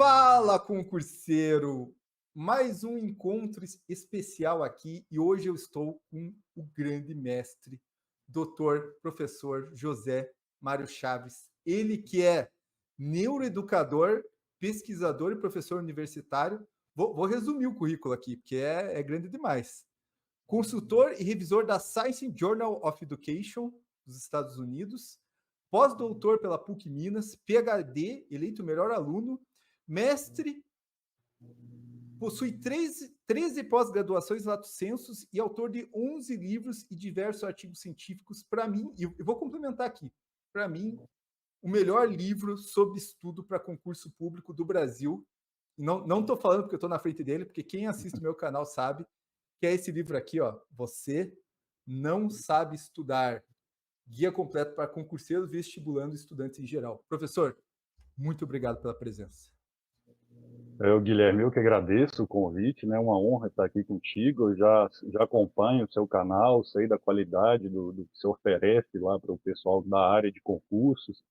Fala, concurseiro! Mais um encontro especial aqui e hoje eu estou com o grande mestre, doutor, professor José Mário Chaves. Ele que é neuroeducador, pesquisador e professor universitário. Vou resumir o currículo aqui, porque é grande demais. Consultor e revisor da Science Journal of Education dos Estados Unidos, pós-doutor pela PUC Minas, PhD, eleito melhor aluno, mestre, possui 13 pós-graduações lato sensus e autor de 11 livros e diversos artigos científicos. Para mim, e eu vou complementar aqui, para mim, o melhor livro sobre estudo para concurso público do Brasil. Não estou falando porque eu estou na frente dele, porque quem assiste meu canal sabe que é esse livro aqui, ó. Você não sabe estudar. Guia completo para concurseiros, vestibulando estudantes em geral. Professor, muito obrigado pela presença. Guilherme, eu que agradeço o convite, né? Uma honra estar aqui contigo. Eu já acompanho o seu canal, sei da qualidade do que você oferece lá para o pessoal da área de concursos.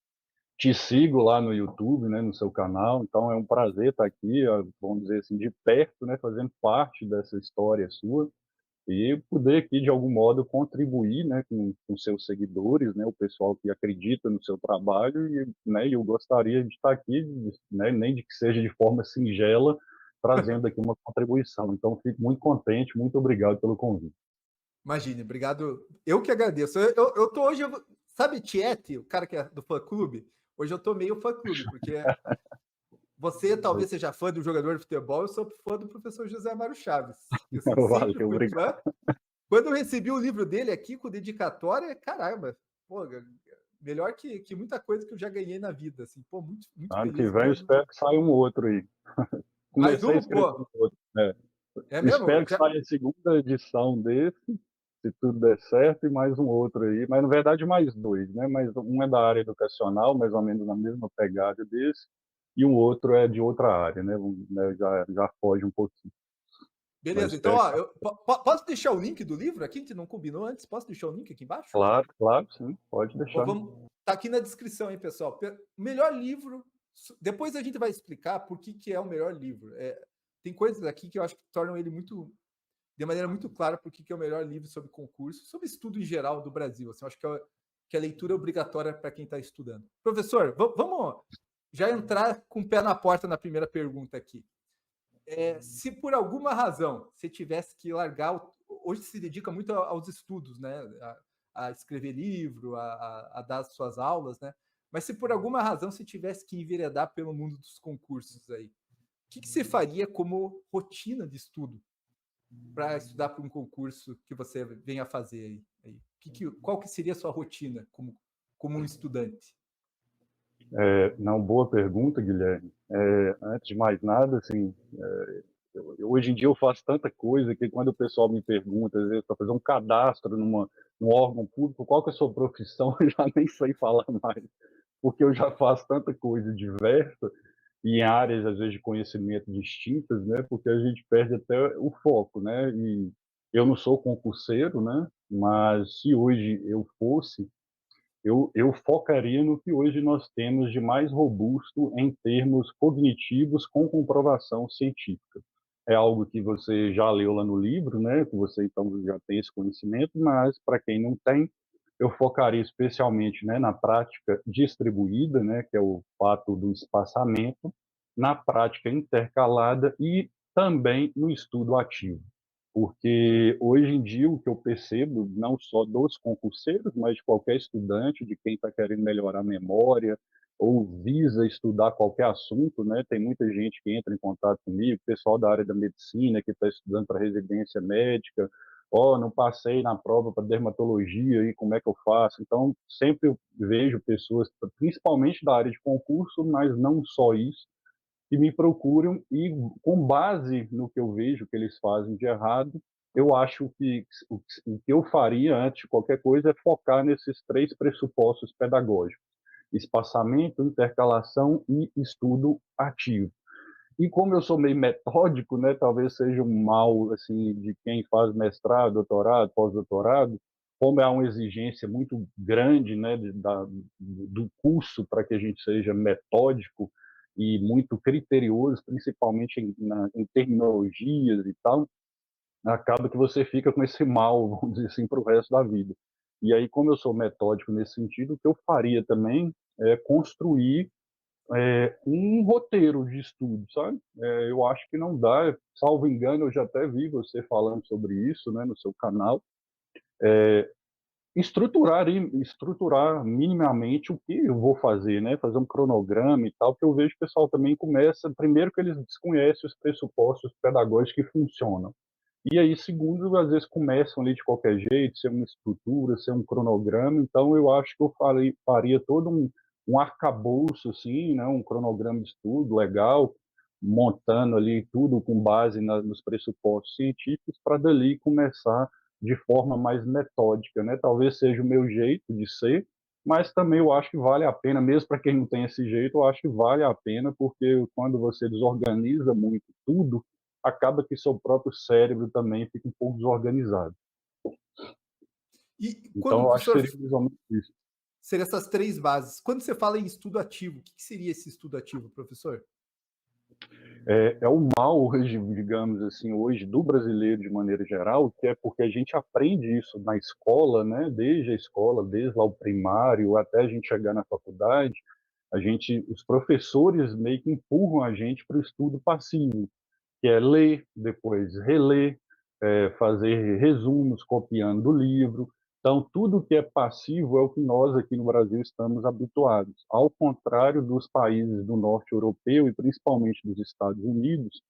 Te sigo lá no YouTube, né, no seu canal, então é um prazer estar aqui, vamos dizer assim, de perto, né, fazendo parte dessa história sua e poder aqui, de algum modo, contribuir, né, com seus seguidores, né, o pessoal que acredita no seu trabalho e, né, eu gostaria de estar aqui, né, nem de que seja de forma singela, trazendo aqui uma contribuição. Então, fico muito contente, muito obrigado pelo convite. Imagine, obrigado. Eu que agradeço. Eu tô hoje, sabe, Tiete, o cara que é do fã-clube? Hoje eu tô meio fã-clube, porque você talvez seja fã do jogador de futebol, eu sou fã do professor José Mário Chaves. Eu sempre Valeu, fui fã. obrigado. Quando eu recebi o livro dele aqui com dedicatória, caramba, pô, melhor que muita coisa que eu já ganhei na vida, assim, pô, muito Ano que feliz vem eu mesmo. espero que saia um outro aí. Mais Comecei a um, escrever pô, um outro, né? é mesmo? Espero que saia a segunda edição desse, se tudo der certo, e mais um outro aí. Mas, na verdade, mais dois, né? Mas um é da área educacional, mais ou menos na mesma pegada desse, e um outro é de outra área, né? Já foge um pouquinho. Mas Beleza, então, espero que... ó, posso deixar o link do livro aqui? A gente não combinou antes? Posso deixar o link aqui embaixo? Claro, claro, sim, pode deixar. Tá aqui na descrição, hein, pessoal. Melhor livro. Depois a gente vai explicar por que é o melhor livro. Tem coisas aqui que eu acho que tornam ele de maneira muito clara por que é o melhor livro sobre concurso, sobre estudo em geral do Brasil. Assim, eu acho que a leitura é obrigatória para quem está estudando. Professor, vamos já entrar com o pé na porta na primeira pergunta aqui. Se por alguma razão você tivesse que largar, hoje se dedica muito aos estudos, né? A escrever livro, a dar as suas aulas, né? Mas se por alguma razão você tivesse que enveredar pelo mundo dos concursos aí, o que você faria como rotina de estudo para estudar para um concurso que você venha fazer aí? Qual que seria a sua rotina como um estudante? Não, boa pergunta, Guilherme. Antes de mais nada, assim, hoje em dia eu faço tanta coisa que quando o pessoal me pergunta, às vezes, para fazer um cadastro num órgão público, qual que é a sua profissão, eu já nem sei falar mais, porque eu já faço tanta coisa diversa e em áreas, às vezes, de conhecimento distintas, né, porque a gente perde até o foco, né, e eu não sou concurseiro, né, mas se hoje eu fosse, eu focaria no que hoje nós temos de mais robusto em termos cognitivos com comprovação científica. É algo que você já leu lá no livro, né? Que você então já tem esse conhecimento, mas para quem não tem, eu focaria especialmente, né, na prática distribuída, né, que é o fato do espaçamento, na prática intercalada e também no estudo ativo. Porque hoje em dia o que eu percebo, não só dos concurseiros, mas de qualquer estudante, de quem está querendo melhorar a memória ou visa estudar qualquer assunto, né? Tem muita gente que entra em contato comigo, pessoal da área da medicina que está estudando para residência médica, não passei na prova para dermatologia, e como é que eu faço? Então, sempre eu vejo pessoas, principalmente da área de concurso, mas não só isso, que me procuram e, com base no que eu vejo que eles fazem de errado, eu acho que o que eu faria antes de qualquer coisa é focar nesses três pressupostos pedagógicos: espaçamento, intercalação e estudo ativo. E como eu sou meio metódico, né, talvez seja um mal assim de quem faz mestrado, doutorado, pós-doutorado, como há uma exigência muito grande, né, do curso para que a gente seja metódico, e muito criterioso, principalmente em terminologias e tal, acaba que você fica com esse mal, vamos dizer assim, para o resto da vida. E aí, como eu sou metódico nesse sentido, o que eu faria também é construir um roteiro de estudo, sabe? Eu acho que não dá, salvo engano, eu já até vi você falando sobre isso, né, no seu canal, estruturar minimamente o que eu vou fazer, né? Fazer um cronograma e tal, porque eu vejo que o pessoal também começa, primeiro que eles desconhecem os pressupostos pedagógicos que funcionam. E aí, segundo, às vezes começam ali de qualquer jeito, ser uma estrutura, ser um cronograma. Então, eu acho que eu faria todo um arcabouço, assim, né, um cronograma de estudo legal, montando ali tudo com base nos pressupostos científicos, para dali começar de forma mais metódica, né? Talvez seja o meu jeito de ser, mas também eu acho que vale a pena, mesmo para quem não tem esse jeito, eu acho que vale a pena, porque quando você desorganiza muito tudo, acaba que seu próprio cérebro também fica um pouco desorganizado. E Então, quando, eu acho que professor, seria visualmente isso. seriam essas três bases. Quando você fala em estudo ativo, o que seria esse estudo ativo, professor? É o mal hoje, digamos assim, hoje do brasileiro de maneira geral, que é porque a gente aprende isso na escola, né? Desde a escola, desde lá o primário até a gente chegar na faculdade, os professores meio que empurram a gente para o estudo passivo, que é ler, depois reler, fazer resumos copiando do livro. Então, tudo que é passivo é o que nós aqui no Brasil estamos habituados. Ao contrário dos países do norte europeu e principalmente dos Estados Unidos,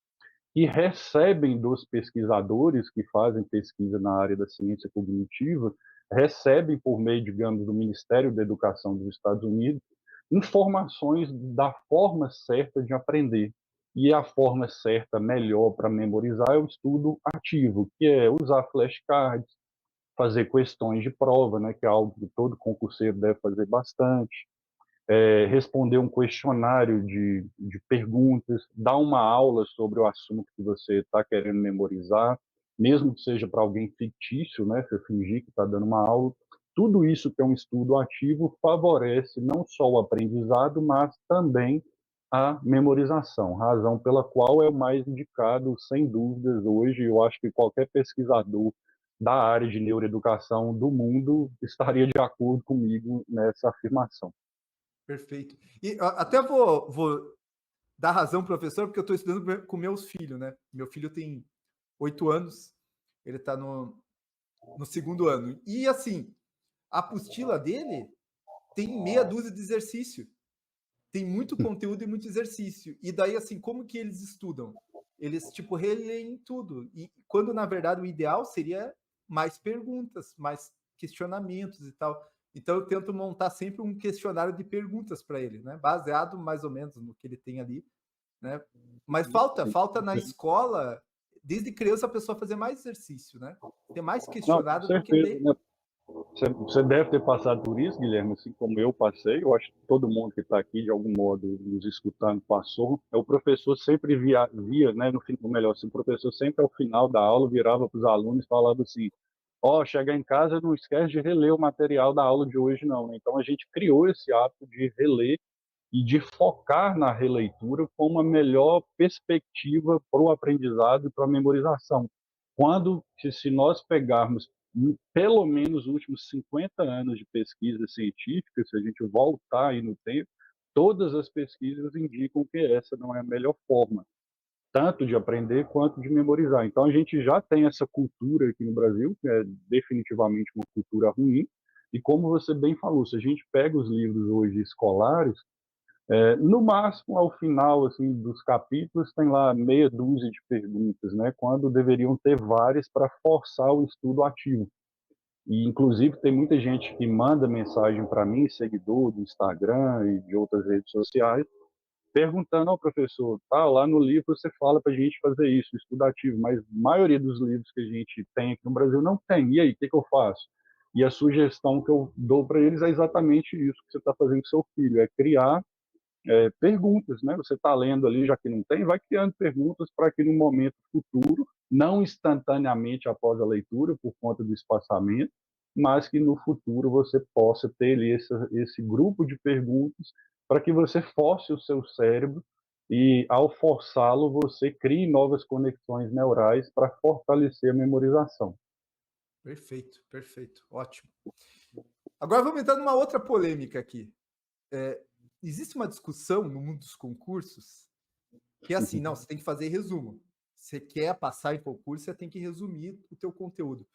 que recebem dos pesquisadores que fazem pesquisa na área da ciência cognitiva, recebem por meio, digamos, do Ministério da Educação dos Estados Unidos, informações da forma certa de aprender. E a forma certa, melhor para memorizar, é o estudo ativo, que é usar flashcards, fazer questões de prova, né, que é algo que todo concurseiro deve fazer bastante, responder um questionário de perguntas, dar uma aula sobre o assunto que você está querendo memorizar, mesmo que seja para alguém fictício, né? Você fingir que está dando uma aula. Tudo isso que é um estudo ativo favorece não só o aprendizado, mas também a memorização, razão pela qual é o mais indicado, sem dúvidas, hoje. Eu acho que qualquer pesquisador da área de neuroeducação do mundo estaria de acordo comigo nessa afirmação. Perfeito. E até vou dar razão, professor, porque eu estou estudando com meus filhos, né? Meu filho tem 8 anos, ele está no segundo ano. E assim, a apostila dele tem meia dúzia de exercício. Tem muito conteúdo e muito exercício. E daí, assim, como que eles estudam? Eles, tipo, releem tudo. E quando, na verdade, o ideal seria mais perguntas, mais questionamentos e tal. Então, eu tento montar sempre um questionário de perguntas para ele, né? Baseado mais ou menos no que ele tem ali, né? Mas falta na escola, desde criança, a pessoa fazer mais exercício, né? Ser mais Não, com questionado do que certeza, ler. né? Você deve ter passado por isso, Guilherme, assim como eu passei. Eu acho que todo mundo que está aqui, de algum modo, nos escutando, passou. O professor sempre via, né, no fim, ou melhor, assim, o professor sempre ao final da aula virava para os alunos e falava assim: ó, chegar em casa, não esquece de reler o material da aula de hoje, não, né? Então a gente criou esse hábito de reler e de focar na releitura como a melhor perspectiva para o aprendizado e para a memorização. Quando, se nós pegarmos pelo menos os últimos 50 anos de pesquisa científica, se a gente voltar aí no tempo, todas as pesquisas indicam que essa não é a melhor forma, tanto de aprender quanto de memorizar. Então a gente já tem essa cultura aqui no Brasil, que é definitivamente uma cultura ruim, e como você bem falou, se a gente pega os livros hoje escolares, no máximo, ao final assim dos capítulos, tem lá meia dúzia de perguntas, né? Quando deveriam ter várias para forçar o estudo ativo. E, inclusive, tem muita gente que manda mensagem para mim, seguidor do Instagram e de outras redes sociais, perguntando ao professor, tá, lá no livro você fala para a gente fazer isso, estudo ativo, mas a maioria dos livros que a gente tem aqui no Brasil não tem. E aí, o que eu faço? E a sugestão que eu dou para eles é exatamente isso que você está fazendo com seu filho, é criar perguntas, né? Você está lendo ali, já que não tem, vai criando perguntas para que no momento futuro, não instantaneamente após a leitura, por conta do espaçamento, mas que no futuro você possa ter ali esse grupo de perguntas para que você force o seu cérebro e ao forçá-lo, você cria novas conexões neurais para fortalecer a memorização. Perfeito, perfeito, ótimo. Agora vamos entrar numa outra polêmica aqui. É, existe uma discussão no mundo dos concursos que é assim, não, você tem que fazer resumo. Você quer passar em concurso, você tem que resumir o teu conteúdo.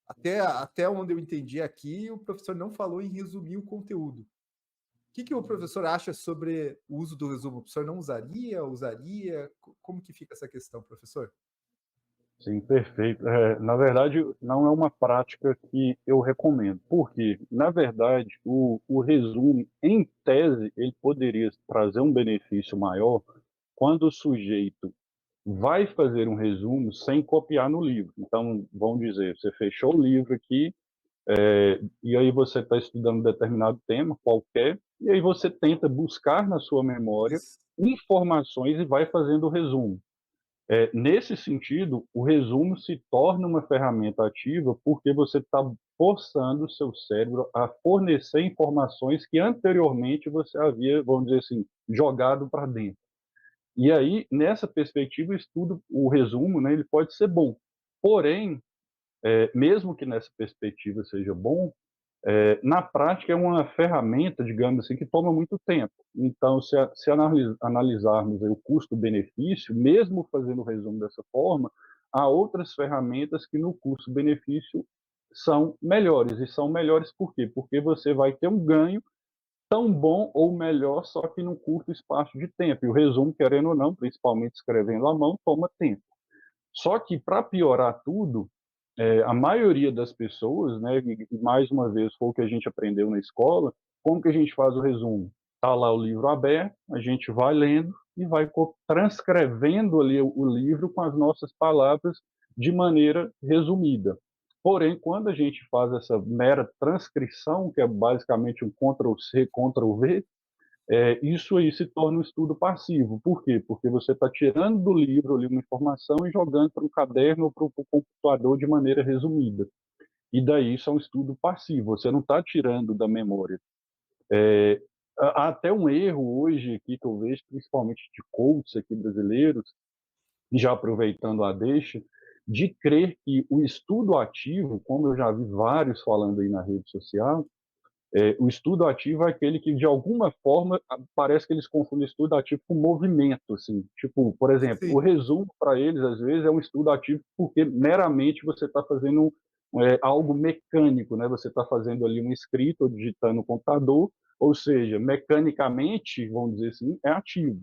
Até onde eu entendi aqui, o professor não falou em resumir o conteúdo. O que o professor acha sobre o uso do resumo? O professor não usaria? Usaria? Como que fica essa questão, professor? Sim, perfeito. Na verdade, não é uma prática que eu recomendo. Por quê? Na verdade, o resumo, em tese, ele poderia trazer um benefício maior quando o sujeito vai fazer um resumo sem copiar no livro. Então, vamos dizer, você fechou o livro aqui, e aí você está estudando um determinado tema, qualquer, e aí você tenta buscar na sua memória Isso. informações e vai fazendo o resumo. Nesse sentido, o resumo se torna uma ferramenta ativa porque você está forçando o seu cérebro a fornecer informações que anteriormente você havia, vamos dizer assim, jogado para dentro. E aí, nessa perspectiva, o estudo, o resumo, né, ele pode ser bom. Porém, mesmo que nessa perspectiva seja bom, na prática é uma ferramenta, digamos assim, que toma muito tempo. Então, se analisarmos aí o custo-benefício, mesmo fazendo o resumo dessa forma, há outras ferramentas que no custo-benefício são melhores. E são melhores por quê? Porque você vai ter um ganho tão bom ou melhor, só que num curto espaço de tempo. E o resumo, querendo ou não, principalmente escrevendo à mão, toma tempo. Só que, para piorar tudo, a maioria das pessoas, né, e mais uma vez foi o que a gente aprendeu na escola, como que a gente faz o resumo? Está lá o livro aberto, a gente vai lendo e vai transcrevendo ali o livro com as nossas palavras de maneira resumida. Porém, quando a gente faz essa mera transcrição, que é basicamente um Ctrl+C, Ctrl+V, isso aí se torna um estudo passivo. Por quê? Porque você está tirando do livro ali uma informação e jogando para o caderno ou para o computador de maneira resumida. E daí isso é um estudo passivo, você não está tirando da memória. Há até um erro hoje aqui que eu vejo, principalmente de coaches aqui brasileiros, já aproveitando a deixa, de crer que o estudo ativo, como eu já vi vários falando aí na rede social, o estudo ativo é aquele que, de alguma forma, parece que eles confundem estudo ativo com movimento, assim. Tipo, por exemplo, o Sim. resumo para eles, às vezes, é um estudo ativo porque meramente você está fazendo algo mecânico, né? Você está fazendo ali uma escrita ou digitando no computador, ou seja, mecanicamente, vamos dizer assim, é ativo.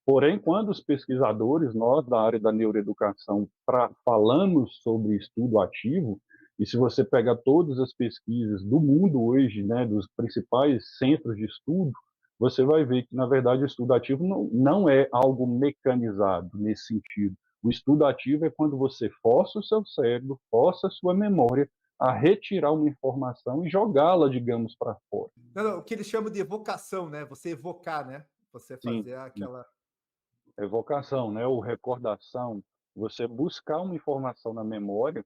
Porém, quando os pesquisadores, nós da área da neuroeducação, falamos sobre estudo ativo, e se você pegar todas as pesquisas do mundo hoje, né, dos principais centros de estudo, você vai ver que, na verdade, o estudo ativo não é algo mecanizado nesse sentido. O estudo ativo é quando você força o seu cérebro, força a sua memória a retirar uma informação e jogá-la, digamos, para fora. Não, não, o que eles chamam de evocação, né? Você evocar, né? Você Sim, fazer aquela. evocação, né, ou recordação, você buscar uma informação na memória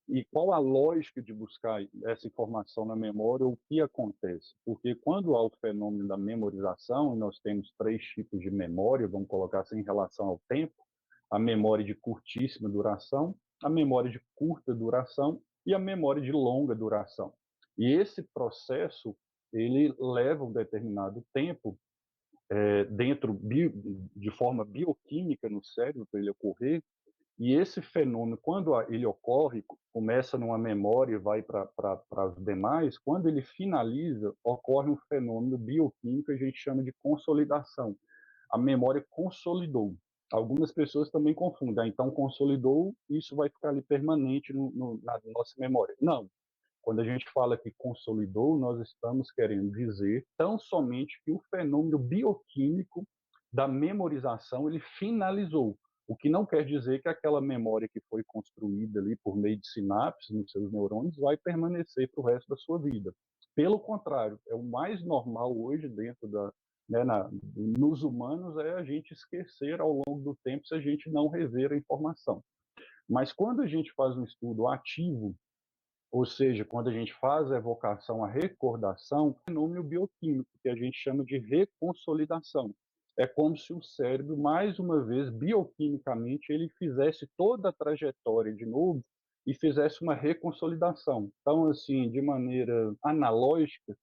e qual a lógica de buscar essa informação na memória, o que acontece? Porque quando há o fenômeno da memorização, nós temos três tipos de memória, vamos colocar assim em relação ao tempo, a memória de curtíssima duração, a memória de curta duração e a memória de longa duração. E esse processo, ele leva um determinado tempo dentro de forma bioquímica no cérebro para ele ocorrer. E esse fenômeno, quando ele ocorre, começa numa memória e vai para as demais, quando ele finaliza, ocorre um fenômeno bioquímico que a gente chama de consolidação. A memória consolidou. Algumas pessoas também confundem. Então, consolidou, isso vai ficar ali permanente na nossa memória. Não. Quando a gente fala que consolidou, nós estamos querendo dizer tão somente que o fenômeno bioquímico da memorização ele finalizou. O que não quer dizer que aquela memória que foi construída ali por meio de sinapses nos seus neurônios vai permanecer para o resto da sua vida. Pelo contrário, é o mais normal hoje dentro da, né, nos humanos é a gente esquecer ao longo do tempo se a gente não rever a informação. Mas quando a gente faz um estudo ativo, ou seja, quando a gente faz a evocação, a recordação, é um fenômeno bioquímico que a gente chama de reconsolidação. É como se o cérebro, mais uma vez, bioquimicamente, ele fizesse toda a trajetória de novo e fizesse uma reconsolidação. Então, assim, de maneira analógica,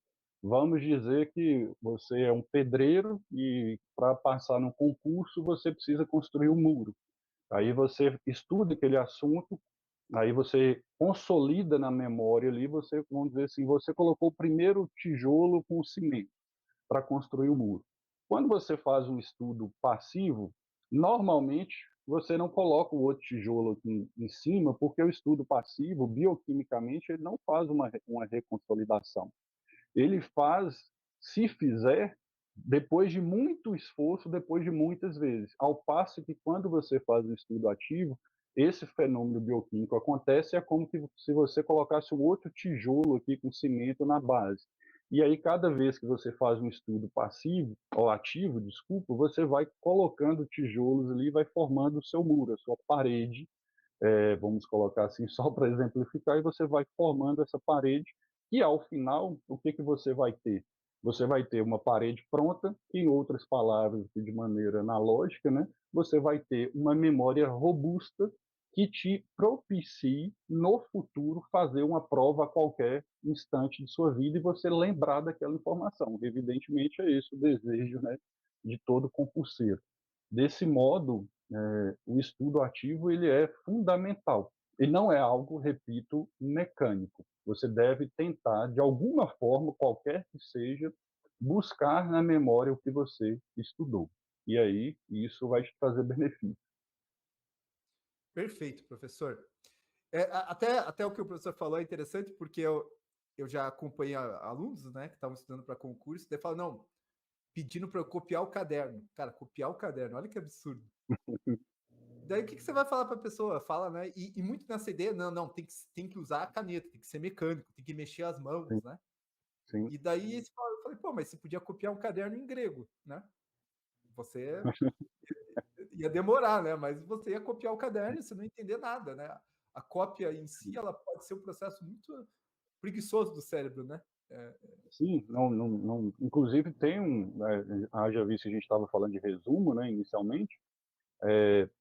vamos dizer que você é um pedreiro e para passar no concurso você precisa construir um muro. Aí você estuda aquele assunto, aí você consolida na memória ali, você, vamos dizer assim, você colocou o primeiro tijolo com o cimento para construir o muro. Quando você faz um estudo passivo, normalmente você não coloca o outro tijolo aqui em cima, porque o estudo passivo, bioquimicamente, ele não faz uma reconsolidação. Ele faz, se fizer, depois de muito esforço, depois de muitas vezes. Ao passo que quando você faz um estudo ativo, esse fenômeno bioquímico acontece, é como se você colocasse um outro tijolo aqui com cimento na base. E aí, cada vez que você faz um estudo passivo, ou ativo, desculpa, você vai colocando tijolos ali, vai formando o seu muro, a sua parede, vamos colocar assim, só para exemplificar, e você vai formando essa parede, e ao final, o que você vai ter? Você vai ter uma parede pronta, em outras palavras, de maneira analógica, né? Você vai ter uma memória robusta que te propicie, no futuro, fazer uma prova a qualquer instante de sua vida e você lembrar daquela informação. Evidentemente, é esse o desejo, né, de todo concurseiro. Desse modo, o estudo ativo ele é fundamental. E não é algo, repito, mecânico. Você deve tentar, de alguma forma, qualquer que seja, buscar na memória o que você estudou. E aí, isso vai te trazer benefício. Perfeito, professor. Até o que o professor falou é interessante, porque eu já acompanhei alunos, né, que estavam estudando para concurso, daí falam, não, pedindo para eu copiar o caderno. Cara, copiar o caderno, olha que absurdo. Daí o que você vai falar para a pessoa? Fala, né? E muito nessa ideia, não, tem que usar a caneta, tem que ser mecânico, tem que mexer as mãos, Sim, né? sim. E daí eu falei, pô, mas você podia copiar um caderno em grego, né? Você ia demorar, né? Mas você ia copiar o caderno e você não ia entender nada, né? A cópia em si, ela pode ser um processo muito preguiçoso do cérebro, né? Sim, inclusive tem haja visto que a gente estava falando de resumo, né, inicialmente.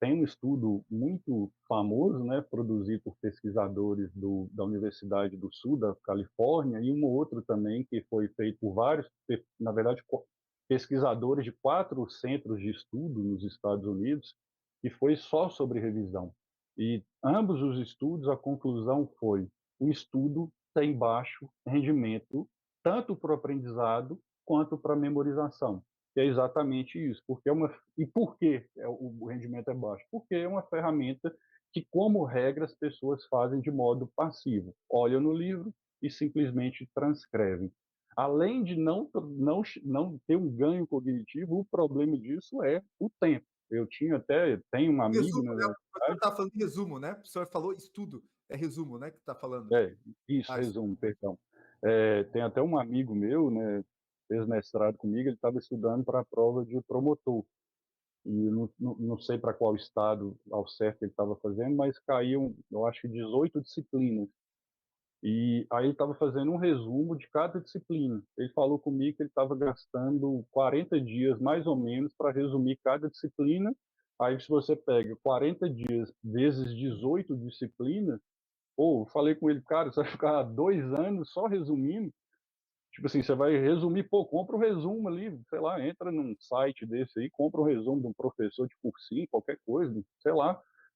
Tem um estudo muito famoso, né, produzido por pesquisadores da Universidade do Sul da Califórnia e um outro também que foi feito por vários, na verdade, pesquisadores de 4 centros de estudo nos Estados Unidos, que foi só sobre revisão. E ambos os estudos, a conclusão foi: o estudo tem baixo rendimento, tanto para o aprendizado quanto para a memorização. Que é exatamente isso. E por que o rendimento é baixo? Porque é uma ferramenta que, como regra, as pessoas fazem de modo passivo. Olham no livro e simplesmente transcrevem. Além de não ter um ganho cognitivo, o problema disso é o tempo. Tenho uma amiga Resumo, na né? O professor universidade, está falando de resumo, né? O professor falou estudo, é resumo, né? Que está falando. é, isso, Ah, resumo, perdão. Tem até um amigo meu, né, fez mestrado comigo, ele estava estudando para a prova de promotor. E não sei para qual estado ao certo ele estava fazendo, mas caíam, eu acho que 18 disciplinas. E aí ele estava fazendo um resumo de cada disciplina. Ele falou comigo que ele estava gastando 40 dias, mais ou menos, para resumir cada disciplina. Aí, se você pega 40 dias vezes 18 disciplinas, eu falei com ele, cara, você vai ficar 2 anos só resumindo? Tipo assim, você vai resumir, pô, compra um resumo ali, sei lá, entra num site desse aí, compra um resumo de um professor de cursinho, qualquer coisa, sei lá,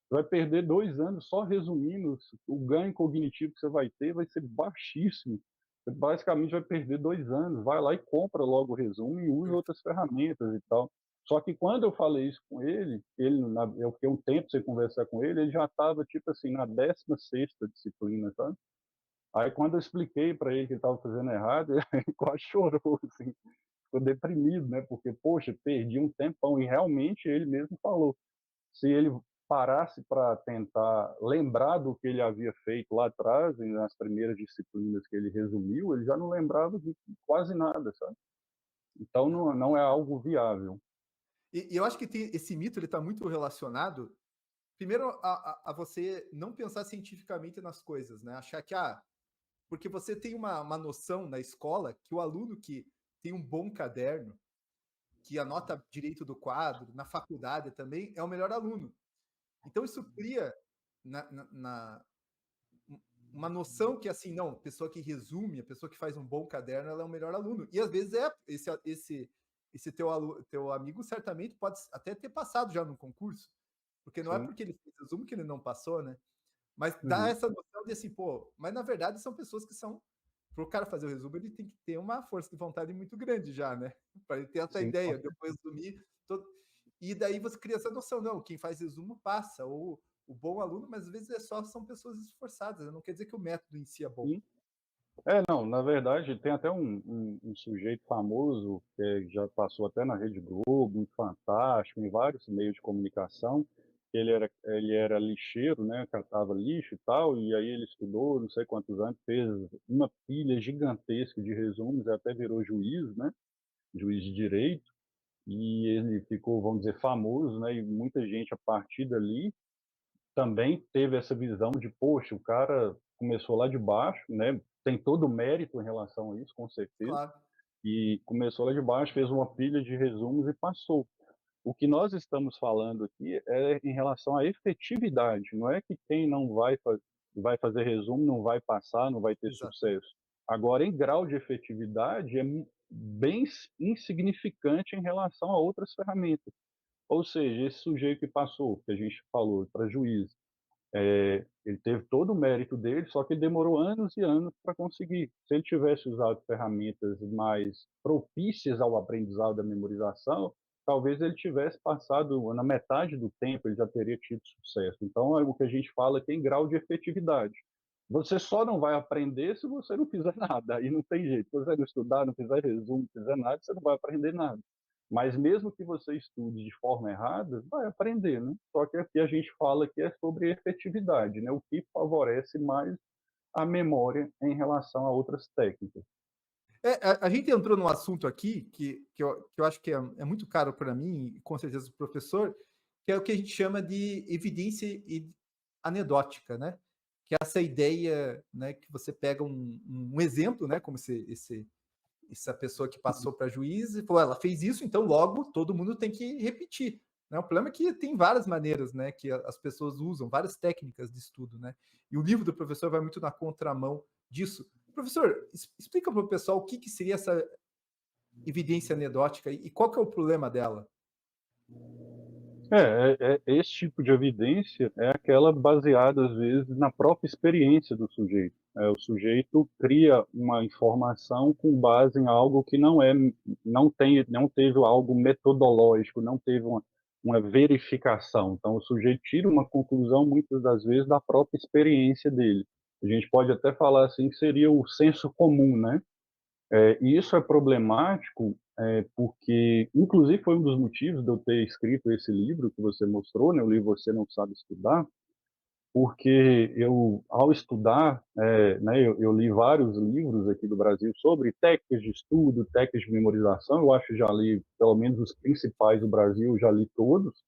você vai perder 2 anos só resumindo, o ganho cognitivo que você vai ter vai ser baixíssimo. Você basicamente vai perder 2 anos, vai lá e compra logo o resumo e usa outras ferramentas e tal. Só que quando eu falei isso com eu fiquei um tempo sem conversar com ele já estava, tipo assim, na 16ª disciplina, sabe? Aí quando eu expliquei para ele que ele estava fazendo errado, ele quase chorou, assim, ficou deprimido, né? Porque, poxa, perdi um tempão. E realmente ele mesmo falou, se ele parasse para tentar lembrar do que ele havia feito lá atrás, nas primeiras disciplinas que ele resumiu, ele já não lembrava de quase nada, sabe? Então não é algo viável. E eu acho que esse mito ele está muito relacionado, primeiro, a você não pensar cientificamente nas coisas, né? Achar que, porque você tem uma noção na escola que o aluno que tem um bom caderno, que anota direito do quadro, na faculdade também, é o melhor aluno. Então, isso cria uma noção que, assim, não, a pessoa que resume, a pessoa que faz um bom caderno, ela é o melhor aluno. E às vezes esse teu amigo certamente pode até ter passado já no concurso, porque não é sim. porque ele fez resumo que ele não passou, né? Mas dá Uhum. essa noção de assim, pô, mas na verdade são pessoas que são. Para o cara fazer o resumo, ele tem que ter uma força de vontade muito grande já, né? Para ele ter essa Sim, com ideia, certeza. depois resumir. Todo... E daí você cria essa noção, não, quem faz resumo passa, ou o bom aluno, mas às vezes são pessoas esforçadas, não quer dizer que o método em si é bom. Sim. Não, na verdade, tem até um sujeito famoso, que já passou até na Rede Globo, em Fantástico, em vários meios de comunicação, que ele era lixeiro, né, catava lixo e tal, e aí ele estudou não sei quantos anos, fez uma pilha gigantesca de resumos, até virou juiz, né, juiz de direito, e ele ficou, vamos dizer, famoso, né, e muita gente a partir dali também teve essa visão de, poxa, o cara começou lá de baixo, né? Tem todo o mérito em relação a isso, com certeza. Claro, E começou lá de baixo, fez uma pilha de resumos e passou. O que nós estamos falando aqui é em relação à efetividade, não é que quem não vai fazer resumo não vai passar, não vai ter exatamente. sucesso. Agora, em grau de efetividade, é bem insignificante em relação a outras ferramentas. Ou seja, esse sujeito que passou, que a gente falou, para juiz, ele teve todo o mérito dele, só que demorou anos e anos para conseguir. Se ele tivesse usado ferramentas mais propícias ao aprendizado da memorização, talvez ele tivesse passado na metade do tempo, ele já teria tido sucesso. Então, é o que a gente fala que tem grau de efetividade. Você só não vai aprender se você não fizer nada, aí não tem jeito. Se você não estudar, não fizer resumo, não fizer nada, você não vai aprender nada. Mas mesmo que você estude de forma errada, vai aprender, né? Só que aqui a gente fala que é sobre efetividade, né? O que favorece mais a memória em relação a outras técnicas. A gente entrou num assunto aqui que eu acho que é muito caro para mim, e com certeza o professor, que é o que a gente chama de evidência anedótica, né? Que é essa ideia, né, que você pega um exemplo, né, como essa pessoa que passou para juiz e falou, ela fez isso, então logo todo mundo tem que repetir. Né? O problema é que tem várias maneiras, né, que as pessoas usam, várias técnicas de estudo, né? E o livro do professor vai muito na contramão disso. Professor, explica para o pessoal o que seria essa evidência anedótica e qual que é o problema dela. Esse tipo de evidência é aquela baseada, às vezes, na própria experiência do sujeito. O sujeito cria uma informação com base em algo que não teve algo metodológico, não teve uma verificação. Então, o sujeito tira uma conclusão, muitas das vezes, da própria experiência dele. A gente pode até falar assim que seria o senso comum, né? E isso é problemático porque, inclusive, foi um dos motivos de eu ter escrito esse livro que você mostrou, né, o livro Você Não Sabe Estudar, porque eu, ao estudar, né, eu li vários livros aqui do Brasil sobre técnicas de estudo, técnicas de memorização, eu acho que já li, pelo menos os principais do Brasil, já li todos,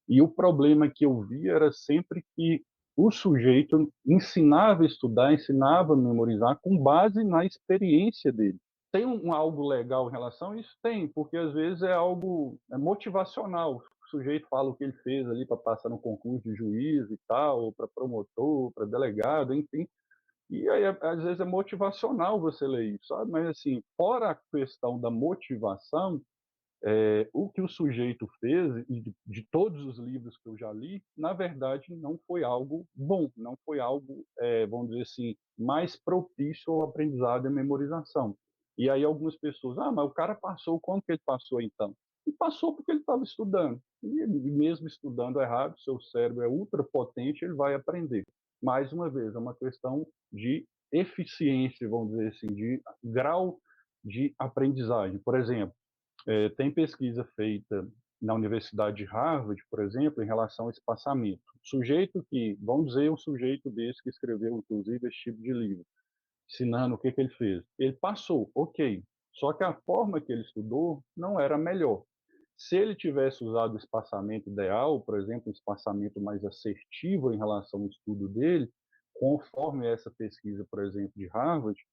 e o problema que eu vi era sempre que o sujeito ensinava a estudar, ensinava a memorizar com base na experiência dele. Tem algo legal em relação a isso? Tem, porque às vezes é algo motivacional. O sujeito fala o que ele fez ali para passar no concurso de juiz e tal, para promotor, para delegado, enfim. E aí, às vezes, é motivacional você ler isso, sabe? Mas, assim, fora a questão da motivação, o que o sujeito fez, e de todos os livros que eu já li, na verdade, não foi algo bom, não foi algo, vamos dizer assim, mais propício ao aprendizado e memorização. E aí algumas pessoas, mas o cara passou, como que ele passou então? E passou porque ele estava estudando. E mesmo estudando errado, seu cérebro é ultra potente, ele vai aprender. Mais uma vez, é uma questão de eficiência, vamos dizer assim, de grau de aprendizagem. Por exemplo, tem pesquisa feita na Universidade de Harvard, por exemplo, em relação ao espaçamento. Sujeito que, vamos dizer, um sujeito desse que escreveu, inclusive, esse tipo de livro, ensinando o que ele fez. Ele passou, ok. Só que a forma que ele estudou não era a melhor. Se ele tivesse usado o espaçamento ideal, por exemplo, um espaçamento mais assertivo em relação ao estudo dele, conforme essa pesquisa, por exemplo, de Harvard,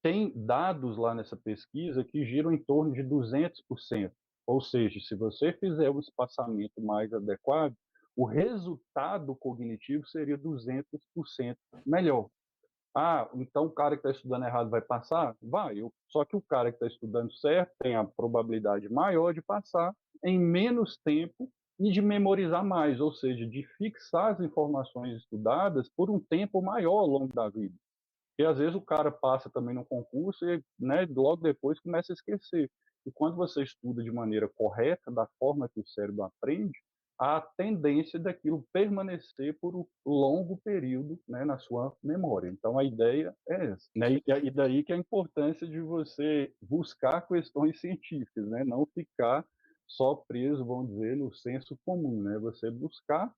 tem dados lá nessa pesquisa que giram em torno de 200%. Ou seja, se você fizer um espaçamento mais adequado, o resultado cognitivo seria 200% melhor. Ah, então o cara que está estudando errado vai passar? Vai. Só que o cara que está estudando certo tem a probabilidade maior de passar em menos tempo e de memorizar mais, ou seja, de fixar as informações estudadas por um tempo maior ao longo da vida. E às vezes o cara passa também no concurso e, né, logo depois começa a esquecer. E quando você estuda de maneira correta, da forma que o cérebro aprende, há a tendência daquilo permanecer por um longo período, né, na sua memória. Então a ideia é essa, né? E daí que a importância de você buscar questões científicas, né? Não ficar só preso, vamos dizer, no senso comum, né? Você buscar,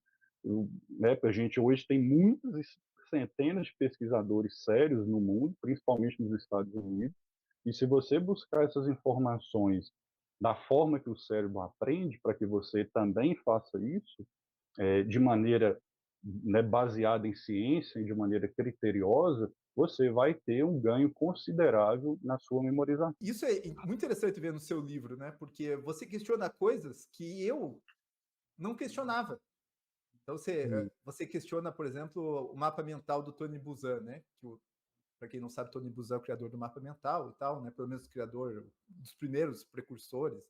né? A gente hoje tem muitas centenas de pesquisadores sérios no mundo, principalmente nos Estados Unidos, e se você buscar essas informações da forma que o cérebro aprende, para que você também faça isso, de maneira, né, baseada em ciência e de maneira criteriosa, você vai ter um ganho considerável na sua memorização. Isso é muito interessante ver no seu livro, né? Porque você questiona coisas que eu não questionava. Então você questiona, por exemplo, o mapa mental do Tony Buzan, né? Que para quem não sabe, Tony Buzan é o criador do mapa mental e tal, né? Pelo menos o criador dos primeiros precursores.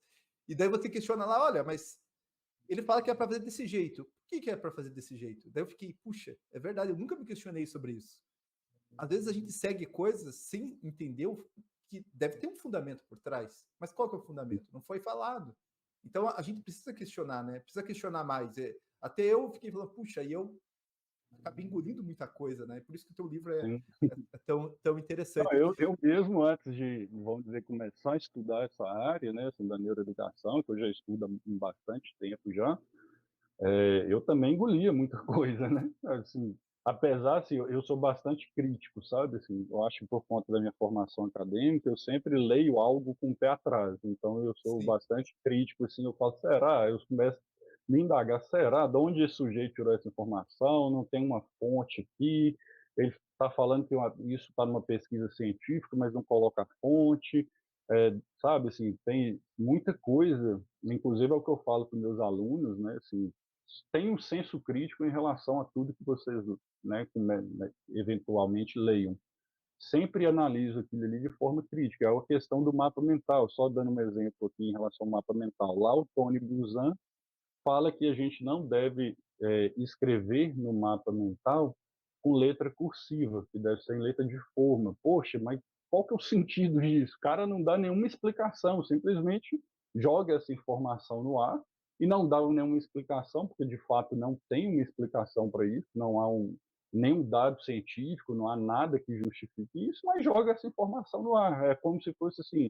E daí você questiona lá, olha, mas ele fala que é para fazer desse jeito. Por que é para fazer desse jeito? Daí eu fiquei, puxa, é verdade, eu nunca me questionei sobre isso. Às vezes a gente segue coisas sem entender que deve ter um fundamento por trás. Mas qual que é o fundamento? Não foi falado. Então a gente precisa questionar, né? Precisa questionar mais. Até eu fiquei falando, puxa, e eu acabei engolindo muita coisa, né? Por isso que o teu livro é tão interessante. Não, eu mesmo, antes de, vamos dizer, começar a estudar essa área, né, assim, da neuroeducação, que eu já estudo há bastante tempo já, eu também engolia muita coisa, né? Assim, apesar, assim, eu sou bastante crítico, sabe? Assim, eu acho que por conta da minha formação acadêmica, eu sempre leio algo com o pé atrás. Então, eu sou Sim. bastante crítico, assim, eu falo, será? Eu começo a me indagar, será? De onde esse sujeito tirou essa informação? Não tem uma fonte aqui? Ele está falando que isso está numa pesquisa científica, mas não coloca a fonte. Sabe, assim, tem muita coisa, inclusive é o que eu falo para meus alunos, né, assim, tem um senso crítico em relação a tudo que vocês, né, eventualmente leiam. Sempre analiso aquilo ali de forma crítica. É a questão do mapa mental. Só dando um exemplo aqui em relação ao mapa mental. Lá o Tony Buzan fala que a gente não deve escrever no mapa mental com letra cursiva, que deve ser em letra de forma. Poxa, mas qual que é o sentido disso? O cara não dá nenhuma explicação, simplesmente joga essa informação no ar e não dá nenhuma explicação, porque de fato não tem uma explicação para isso, não há nenhum dado científico, não há nada que justifique isso, mas joga essa informação no ar. É como se fosse assim,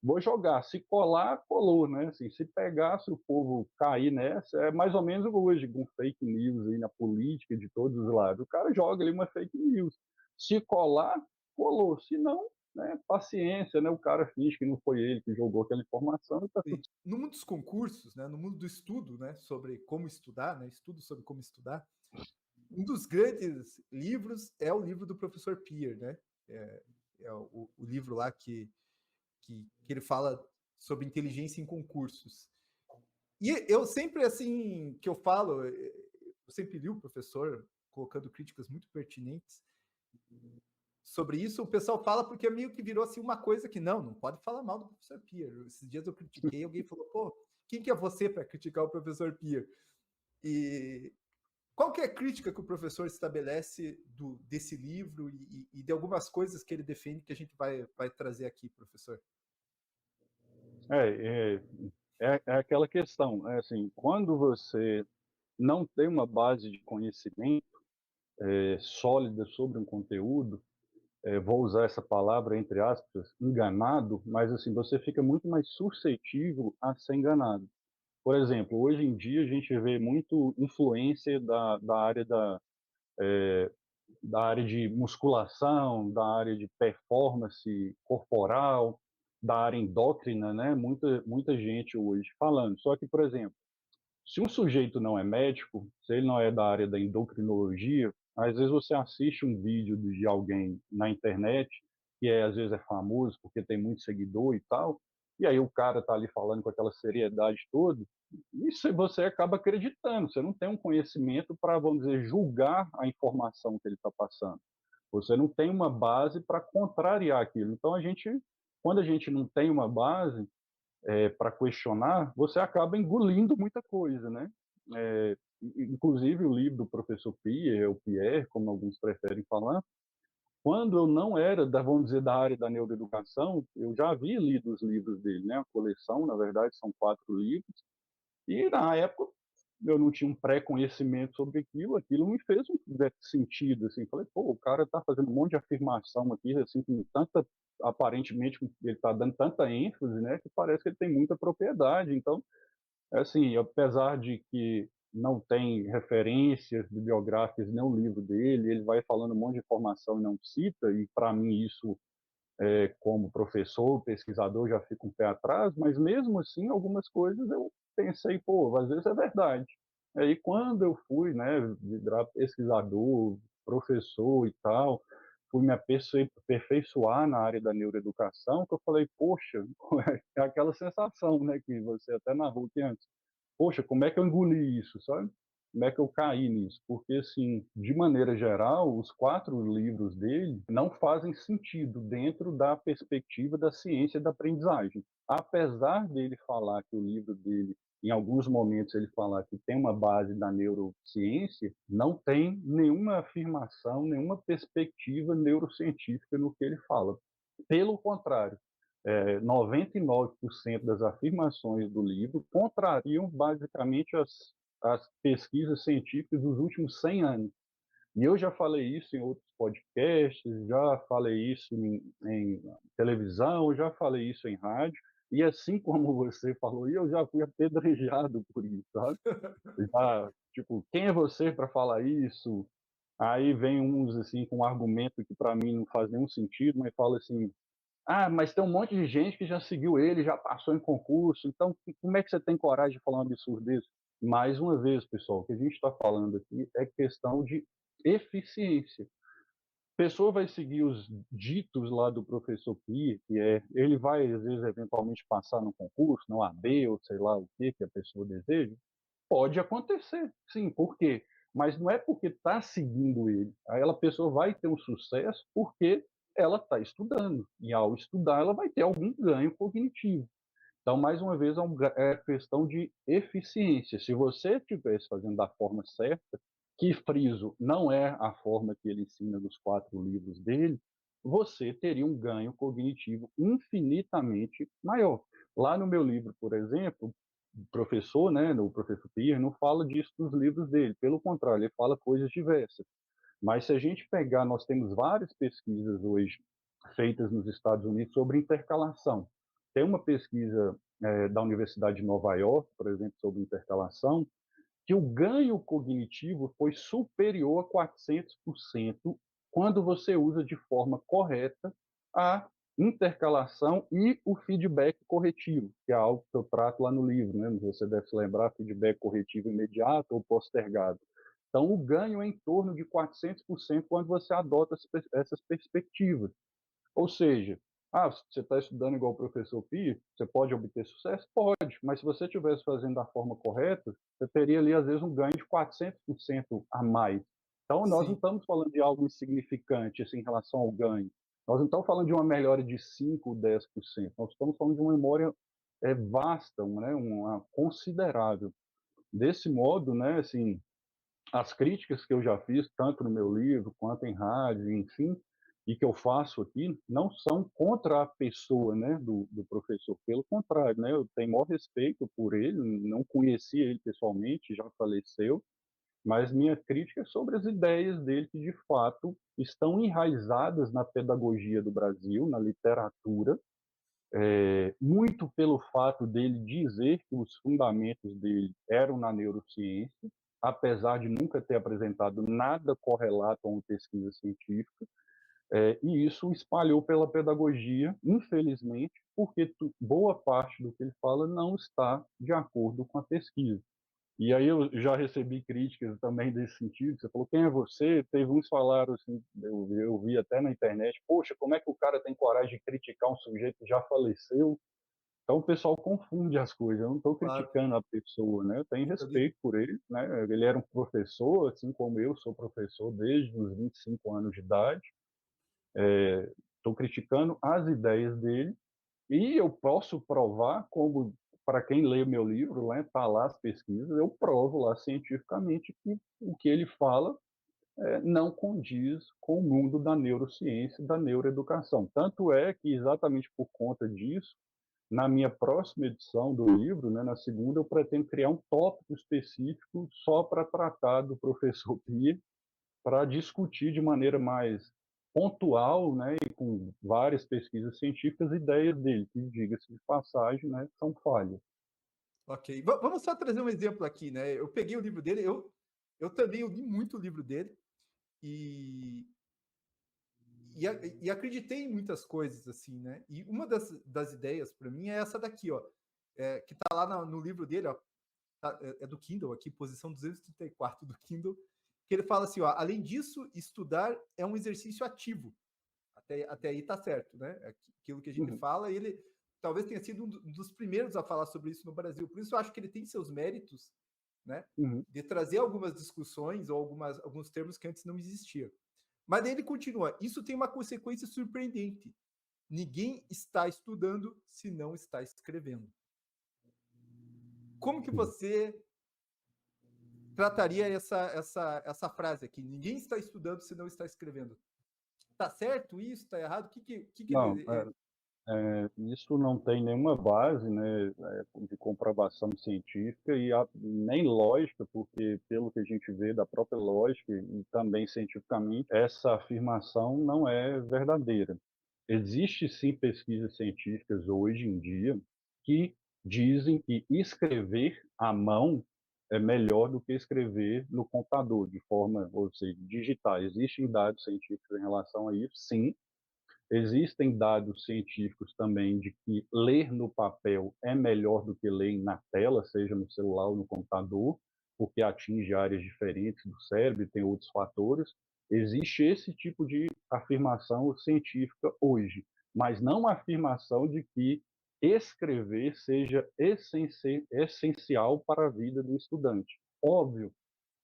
vou jogar, se colar, colou, né? Assim, se pegar, se o povo cair nessa, é mais ou menos hoje, com fake news aí na política de todos os lados. O cara joga ali uma fake news. Se colar, colou. Se não, né, paciência, né? O cara finge que não foi ele que jogou aquela informação e tá tudo. No mundo dos concursos, né, no mundo do estudo, né, sobre como estudar, né, estudo sobre como estudar, um dos grandes livros é o livro do professor Peer, né? O livro lá que ele fala sobre inteligência em concursos. E eu sempre, assim, que eu falo, eu sempre li o professor colocando críticas muito pertinentes sobre isso. O pessoal fala porque meio que virou assim uma coisa que não pode falar mal do professor Peer. Esses dias eu critiquei, alguém falou, pô, quem que é você para criticar o professor Peer? E qual que é a crítica que o professor estabelece desse livro e de algumas coisas que ele defende que a gente vai trazer aqui, professor? É, é aquela questão, é assim, quando você não tem uma base de conhecimento sólida sobre um conteúdo, vou usar essa palavra entre aspas, enganado, mas assim, você fica muito mais suscetível a ser enganado. Por exemplo, hoje em dia a gente vê muito influência da área da área de musculação, da área de performance corporal, da área endócrina, né? Muita gente hoje falando. Só que, por exemplo, se um sujeito não é médico, se ele não é da área da endocrinologia, às vezes você assiste um vídeo de alguém na internet, que às vezes é famoso porque tem muito seguidor e tal, e aí o cara está ali falando com aquela seriedade toda, e você acaba acreditando, você não tem um conhecimento para, vamos dizer, julgar a informação que ele está passando. Você não tem uma base para contrariar aquilo. Então, quando a gente não tem uma base para questionar, você acaba engolindo muita coisa, né? Inclusive o livro do professor Pierre, ou Pierre, como alguns preferem falar, quando eu não era, vamos dizer, da área da neuroeducação, eu já havia lido os livros dele, né? A coleção, na verdade, são 4 livros, e na época eu não tinha um pré-conhecimento sobre aquilo me fez um sentido, assim, falei, pô, o cara está fazendo um monte de afirmação aqui, assim, com tanta, aparentemente, ele está dando tanta ênfase, né, que parece que ele tem muita propriedade, então, assim, apesar de que não tem referências bibliográficas nem o livro dele, ele vai falando um monte de informação e não cita, e para mim isso como professor, pesquisador, já fico um pé atrás, mas mesmo assim, algumas coisas eu pensei, pô, às vezes é verdade. Aí quando eu fui, né, virar pesquisador, professor e tal, fui me aperfeiçoar na área da neuroeducação, que eu falei, poxa, é aquela sensação, né, que você até narrou aqui antes. Poxa, como é que eu engoli isso, sabe? Como é que eu caí nisso? Porque, assim, de maneira geral, os 4 livros dele não fazem sentido dentro da perspectiva da ciência da aprendizagem. Apesar dele falar que o livro dele, em alguns momentos, ele falar que tem uma base da neurociência, não tem nenhuma afirmação, nenhuma perspectiva neurocientífica no que ele fala. Pelo contrário, 99% das afirmações do livro contrariam basicamente as pesquisas científicas dos últimos 100 anos. E eu já falei isso em outros podcasts, já falei isso em televisão, já falei isso em rádio, e assim como você falou, eu já fui apedrejado por isso, sabe? Já, tipo, quem é você para falar isso? Aí vem uns assim com um argumento que para mim não faz nenhum sentido, mas fala assim: ah, mas tem um monte de gente que já seguiu ele, já passou em concurso, então como é que você tem coragem de falar um absurdo desse? Mais uma vez, pessoal, o que a gente está falando aqui é questão de eficiência. A pessoa vai seguir os ditos lá do professor Pi, que ele vai, às vezes, eventualmente passar no concurso, no AB, ou sei lá o que a pessoa deseja. Pode acontecer, sim, por quê? Mas não é porque está seguindo ele. Aí a pessoa vai ter um sucesso porque ela está estudando. E ao estudar, ela vai ter algum ganho cognitivo. Então, mais uma vez, é questão de eficiência. Se você estivesse fazendo da forma certa, que friso não é a forma que ele ensina nos 4 livros dele, você teria um ganho cognitivo infinitamente maior. Lá no meu livro, por exemplo, o professor, né, o professor Pierre, não fala disso nos livros dele, pelo contrário, ele fala coisas diversas. Mas se a gente pegar, nós temos várias pesquisas hoje feitas nos Estados Unidos sobre intercalação. Tem uma pesquisa da Universidade de Nova York, por exemplo, sobre intercalação, que o ganho cognitivo foi superior a 400% quando você usa de forma correta a intercalação e o feedback corretivo, que é algo que eu trato lá no livro, né? Você deve se lembrar, feedback corretivo imediato ou postergado. Então, o ganho é em torno de 400% quando você adota essas perspectivas. Ou seja, você está estudando igual o professor Pi, você pode obter sucesso? Pode, mas se você estivesse fazendo da forma correta, você teria ali, às vezes, um ganho de 400% a mais. Então, nós não Sim. estamos falando de algo insignificante assim, em relação ao ganho. Nós não estamos falando de uma melhora de 5%, 10%. Nós estamos falando de uma memória vasta, né, uma considerável. Desse modo, né, assim, as críticas que eu já fiz, tanto no meu livro quanto em rádio, enfim, e que eu faço aqui, não são contra a pessoa, né, do professor. Pelo contrário, né, eu tenho maior respeito por ele, não conheci ele pessoalmente, já faleceu, mas minha crítica é sobre as ideias dele que, de fato, estão enraizadas na pedagogia do Brasil, na literatura, muito pelo fato dele dizer que os fundamentos dele eram na neurociência, apesar de nunca ter apresentado nada correlato a uma pesquisa científica, e isso espalhou pela pedagogia, infelizmente, porque boa parte do que ele fala não está de acordo com a pesquisa. E aí eu já recebi críticas também desse sentido. Você falou, quem é você? Teve uns que falaram assim, eu vi até na internet, poxa, como é que o cara tem coragem de criticar um sujeito que já faleceu? Então o pessoal confunde as coisas, eu não estou Claro, criticando a pessoa, né, eu tenho eu li respeito por ele, né, ele era um professor, assim como eu sou professor desde os 25 anos de idade, estou criticando as ideias dele, e eu posso provar, como para quem lê meu livro, né, tá lá as pesquisas, eu provo lá cientificamente que o que ele fala não condiz com o mundo da neurociência e da neuroeducação. Tanto é que, exatamente por conta disso, na minha próxima edição do livro, né, na segunda, eu pretendo criar um tópico específico só para tratar do professor Pia, para discutir de maneira mais pontual, né, e com várias pesquisas científicas, ideias dele, que, diga-se de passagem, né, são falhas. Ok. Vamos só trazer um exemplo aqui, né? Eu peguei o livro dele, eu também eu li muito o livro dele e, e acreditei em muitas coisas, assim, né? E uma das ideias para mim é essa daqui, ó, que tá lá no livro dele, ó, é do Kindle aqui, posição 234 do Kindle, que ele fala assim, ó, além disso, estudar é um exercício ativo. Até aí tá certo, né? Aquilo que a gente Uhum, fala, ele talvez tenha sido um dos primeiros a falar sobre isso no Brasil. Por isso eu acho que ele tem seus méritos, né? uhum, De trazer algumas discussões ou alguns termos que antes não existiam. Mas daí ele continua: isso tem uma consequência surpreendente. Ninguém está estudando se não está escrevendo. Como que uhum. você trataria essa frase aqui? Ninguém está estudando se não está escrevendo. Tá certo isso? Tá errado? O que Não, ele. isso não tem nenhuma base, né, de comprovação científica e nem lógica, porque pelo que a gente vê da própria lógica e também cientificamente, essa afirmação não é verdadeira. Existe sim pesquisas científicas hoje em dia que dizem que escrever à mão é melhor do que escrever no computador, de forma, ou seja, digitar. Existem dados científicos em relação a isso, sim. Existem dados científicos também de que ler no papel é melhor do que ler na tela, seja no celular ou no computador, porque atinge áreas diferentes do cérebro e tem outros fatores. Existe esse tipo de afirmação científica hoje, mas não a afirmação de que escrever seja essencial para a vida do estudante. Óbvio,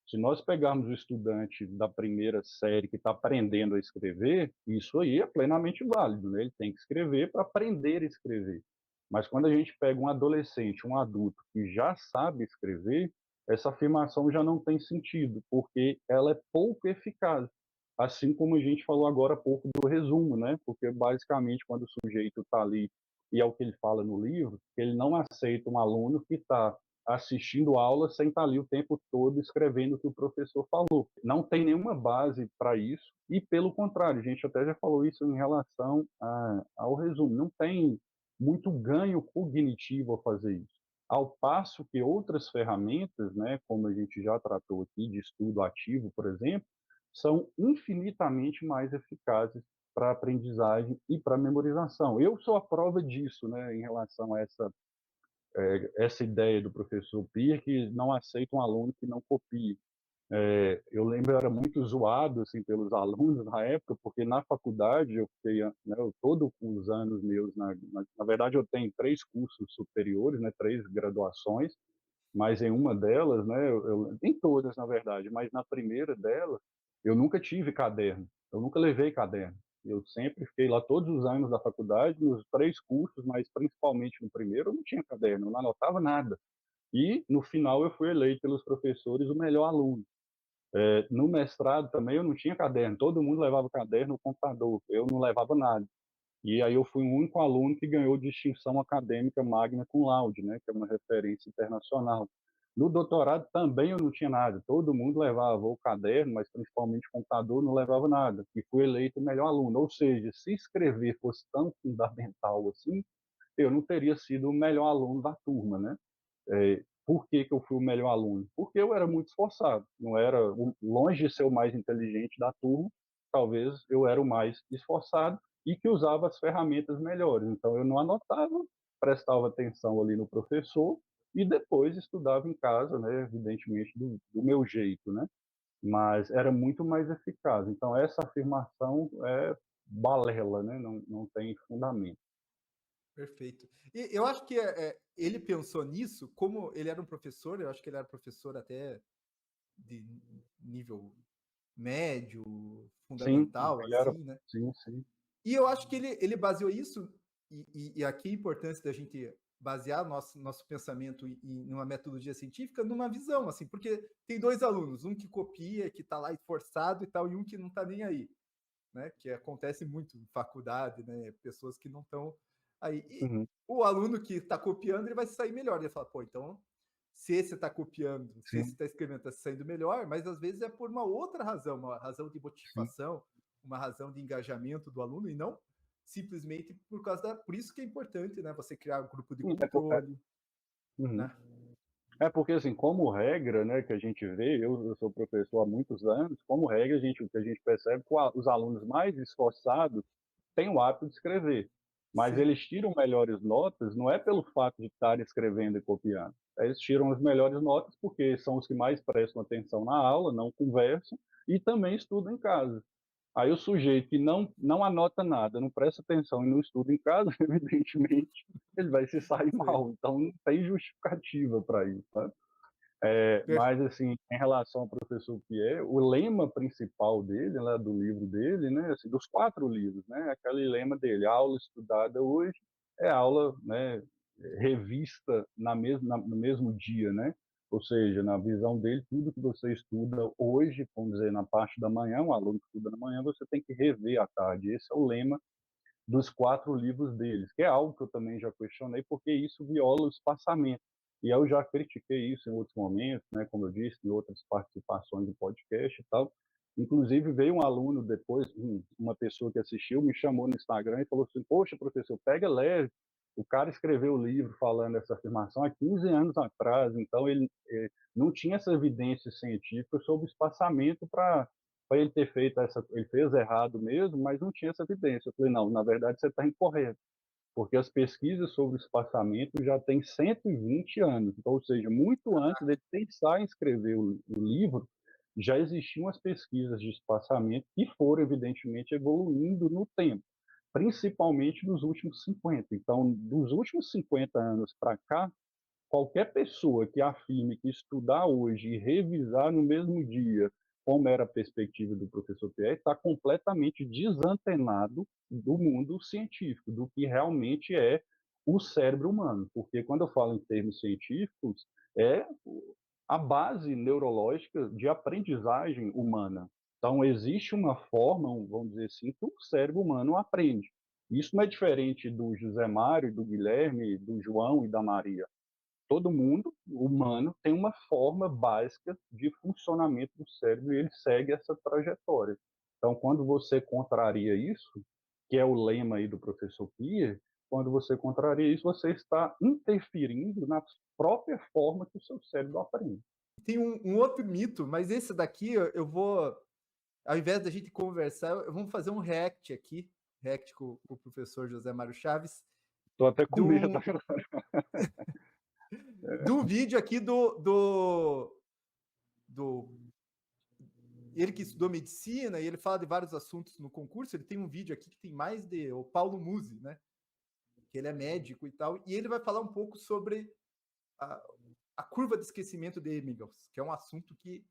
se nós pegarmos o estudante da primeira série que está aprendendo a escrever, isso aí é plenamente válido, né? Ele tem que escrever para aprender a escrever. Mas quando a gente pega um adolescente, um adulto que já sabe escrever, essa afirmação já não tem sentido, porque ela é pouco eficaz. Assim como a gente falou agora há pouco do resumo, né? Porque basicamente quando o sujeito está ali, e é o que ele fala no livro, ele não aceita um aluno que está assistindo aula sem estar ali o tempo todo escrevendo o que o professor falou. Não tem nenhuma base para isso e, pelo contrário, a gente até já falou isso em relação ao resumo, não tem muito ganho cognitivo ao fazer isso. Ao passo que outras ferramentas, né, como a gente já tratou aqui, de estudo ativo, por exemplo, são infinitamente mais eficazes para aprendizagem e para memorização. Eu sou a prova disso, né, em relação a essa ideia do professor Pia que não aceita um aluno que não copie. Eu lembro, eu era muito zoado assim, pelos alunos na época, porque na faculdade eu fiquei, né, todos os anos meus, na verdade eu tenho 3 cursos superiores, né, 3 graduações, mas em uma delas, né, em todas na verdade, mas na primeira delas, eu nunca tive caderno, eu nunca levei caderno. Eu sempre fiquei lá todos os anos da faculdade, nos 3 cursos, mas principalmente no primeiro, eu não tinha caderno, eu não anotava nada. E no final eu fui eleito pelos professores o melhor aluno. No mestrado também eu não tinha caderno, todo mundo levava caderno no computador, eu não levava nada. E aí eu fui o único aluno que ganhou distinção acadêmica magna cum laude, né, que é uma referência internacional. No doutorado também eu não tinha nada, todo mundo levava o caderno, mas principalmente o computador, não levava nada, e fui eleito o melhor aluno. Ou seja, se escrever fosse tão fundamental assim, eu não teria sido o melhor aluno da turma, né? Por que que eu fui o melhor aluno? Porque eu era muito esforçado, não era longe de ser o mais inteligente da turma, talvez eu era o mais esforçado e que usava as ferramentas melhores. Então eu não anotava, prestava atenção ali no professor e depois estudava em casa, né, evidentemente do meu jeito, né? Mas era muito mais eficaz. Então essa afirmação é balela, né? Não tem fundamento. Perfeito. E eu acho que ele pensou nisso, como ele era um professor, eu acho que ele era professor até de nível médio, Sim, fundamental, ele era. assim, né? Sim, sim, E eu acho que ele baseou isso, e aqui a importância da gente basear nosso pensamento em uma metodologia científica numa visão, assim, porque tem dois alunos, um que copia, que está lá esforçado e tal, e um que não está nem aí, né? Que acontece muito em faculdade, né? Pessoas que não estão aí. E uhum, o aluno que está copiando, ele vai sair melhor. Ele fala, pô, então, se esse está copiando, se esse sim. está escrevendo, está saindo melhor, mas às vezes é por uma outra razão, uma razão de Sim. motivação, uma razão de engajamento do aluno, e não simplesmente por causa da. Por isso que é importante, né? Você criar um grupo de Sim, controle, uhum. né? É porque, assim, como regra, né, que a gente vê, eu sou professor há muitos anos, como regra, o que a gente percebe é que os alunos mais esforçados têm o hábito de escrever, mas Sim, eles tiram melhores notas não é pelo fato de estarem escrevendo e copiando. Eles tiram as melhores notas porque são os que mais prestam atenção na aula, não conversam, e também estudam em casa. Aí o sujeito que não anota nada, não presta atenção e não estuda em casa, evidentemente, ele vai se sair sim. mal. Então não tem justificativa para isso. Tá? Mas, assim, em relação ao professor Pierre, o lema principal dele, né, do livro dele, né, assim, dos 4 livros, né, aquele lema dele, a aula estudada hoje é aula, né, revista no mesmo dia, né? Ou seja, na visão dele, tudo que você estuda hoje, vamos dizer, na parte da manhã, um aluno que estuda na manhã, você tem que rever à tarde. Esse é o lema dos 4 livros deles, que é algo que eu também já questionei, porque isso viola o espaçamento. E eu já critiquei isso em outros momentos, né, como eu disse, em outras participações do podcast e tal. Inclusive, veio um aluno depois, uma pessoa que assistiu, me chamou no Instagram e falou assim: poxa, professor, pega leve. O cara escreveu o livro falando essa afirmação há 15 anos atrás, então ele não tinha essa evidência científica sobre o espaçamento para ele ter feito ele fez errado mesmo, mas não tinha essa evidência. Eu falei, não, na verdade você está incorreto, porque as pesquisas sobre o espaçamento já têm 120 anos, então, ou seja, muito antes dele pensar em escrever o livro, já existiam as pesquisas de espaçamento que foram, evidentemente, evoluindo no tempo, principalmente nos últimos 50. Então, dos últimos 50 anos para cá, qualquer pessoa que afirme que estudar hoje e revisar no mesmo dia, como era a perspectiva do professor Pierre, está completamente desantenado do mundo científico, do que realmente é o cérebro humano. Porque quando eu falo em termos científicos, é a base neurológica de aprendizagem humana. Então, existe uma forma, vamos dizer assim, que o cérebro humano aprende. Isso não é diferente do José Mário, do Guilherme, do João e da Maria. Todo mundo humano tem uma forma básica de funcionamento do cérebro e ele segue essa trajetória. Então, quando você contraria isso, que é o lema aí do professor Pierre, quando você contraria isso, você está interferindo na própria forma que o seu cérebro aprende. Tem um outro mito, mas esse daqui eu vou, ao invés da gente conversar, vamos fazer um react aqui, react com o professor José Mário Chaves, Estou até de com medo um, agora. de um vídeo aqui do ele que estudou medicina e ele fala de vários assuntos no concurso. Ele tem um vídeo aqui que tem mais de o Paulo Musi, né? Que ele é médico e tal, e ele vai falar um pouco sobre a, a curva de esquecimento de Emminghaus, que é um assunto que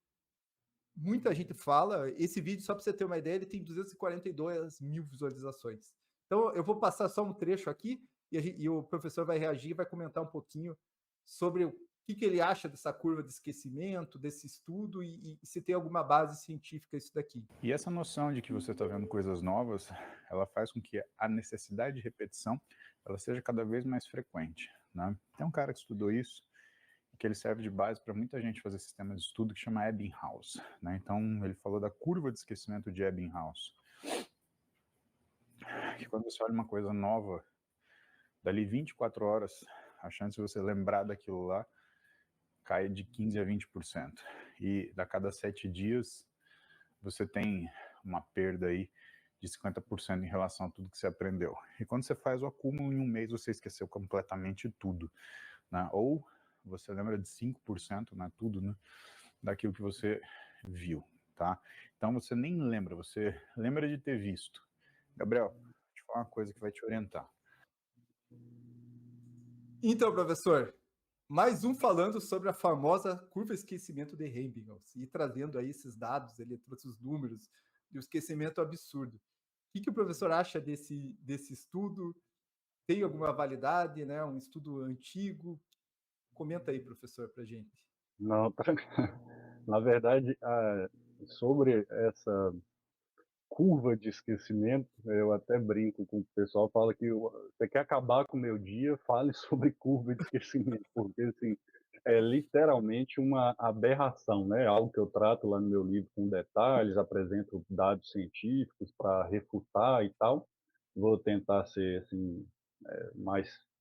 muita gente fala. Esse vídeo, só para você ter uma ideia, ele tem 242 mil visualizações. Então, eu vou passar só um trecho aqui e o professor vai reagir, vai comentar um pouquinho sobre o que ele acha dessa curva de esquecimento, desse estudo e se tem alguma base científica isso daqui. E essa noção de que você está vendo coisas novas, ela faz com que a necessidade de repetição ela seja cada vez mais frequente, né? Tem um cara que estudou isso, que ele serve de base para muita gente fazer sistemas de estudo, que chama Ebbinghaus, né? Então, ele falou da curva de esquecimento de Ebbinghaus, que quando você olha uma coisa nova, dali 24 horas, a chance de você lembrar daquilo lá cai de 15% a 20%. E a cada 7 dias, você tem uma perda aí de 50% em relação a tudo que você aprendeu. E quando você faz o acúmulo em um mês, você esqueceu completamente tudo, né? Ou você lembra de 5%, né, tudo, né, daquilo que você viu, tá? Então você nem lembra, você lembra de ter visto. Gabriel, deixa eu falar uma coisa que vai te orientar. Então, professor, mais um falando sobre a famosa curva de esquecimento de Ebbinghaus e trazendo aí esses dados, ele trouxe os números de um esquecimento absurdo. O que o professor acha desse estudo? Tem alguma validade, né? Um estudo antigo? Comenta aí, professor, para gente. Não, na verdade, sobre essa curva de esquecimento, eu até brinco com o pessoal, fala que você quer acabar com o meu dia, fale sobre curva de esquecimento, porque assim, é literalmente uma aberração, né? Algo que eu trato lá no meu livro com detalhes, apresento dados científicos para refutar e tal. Vou tentar ser assim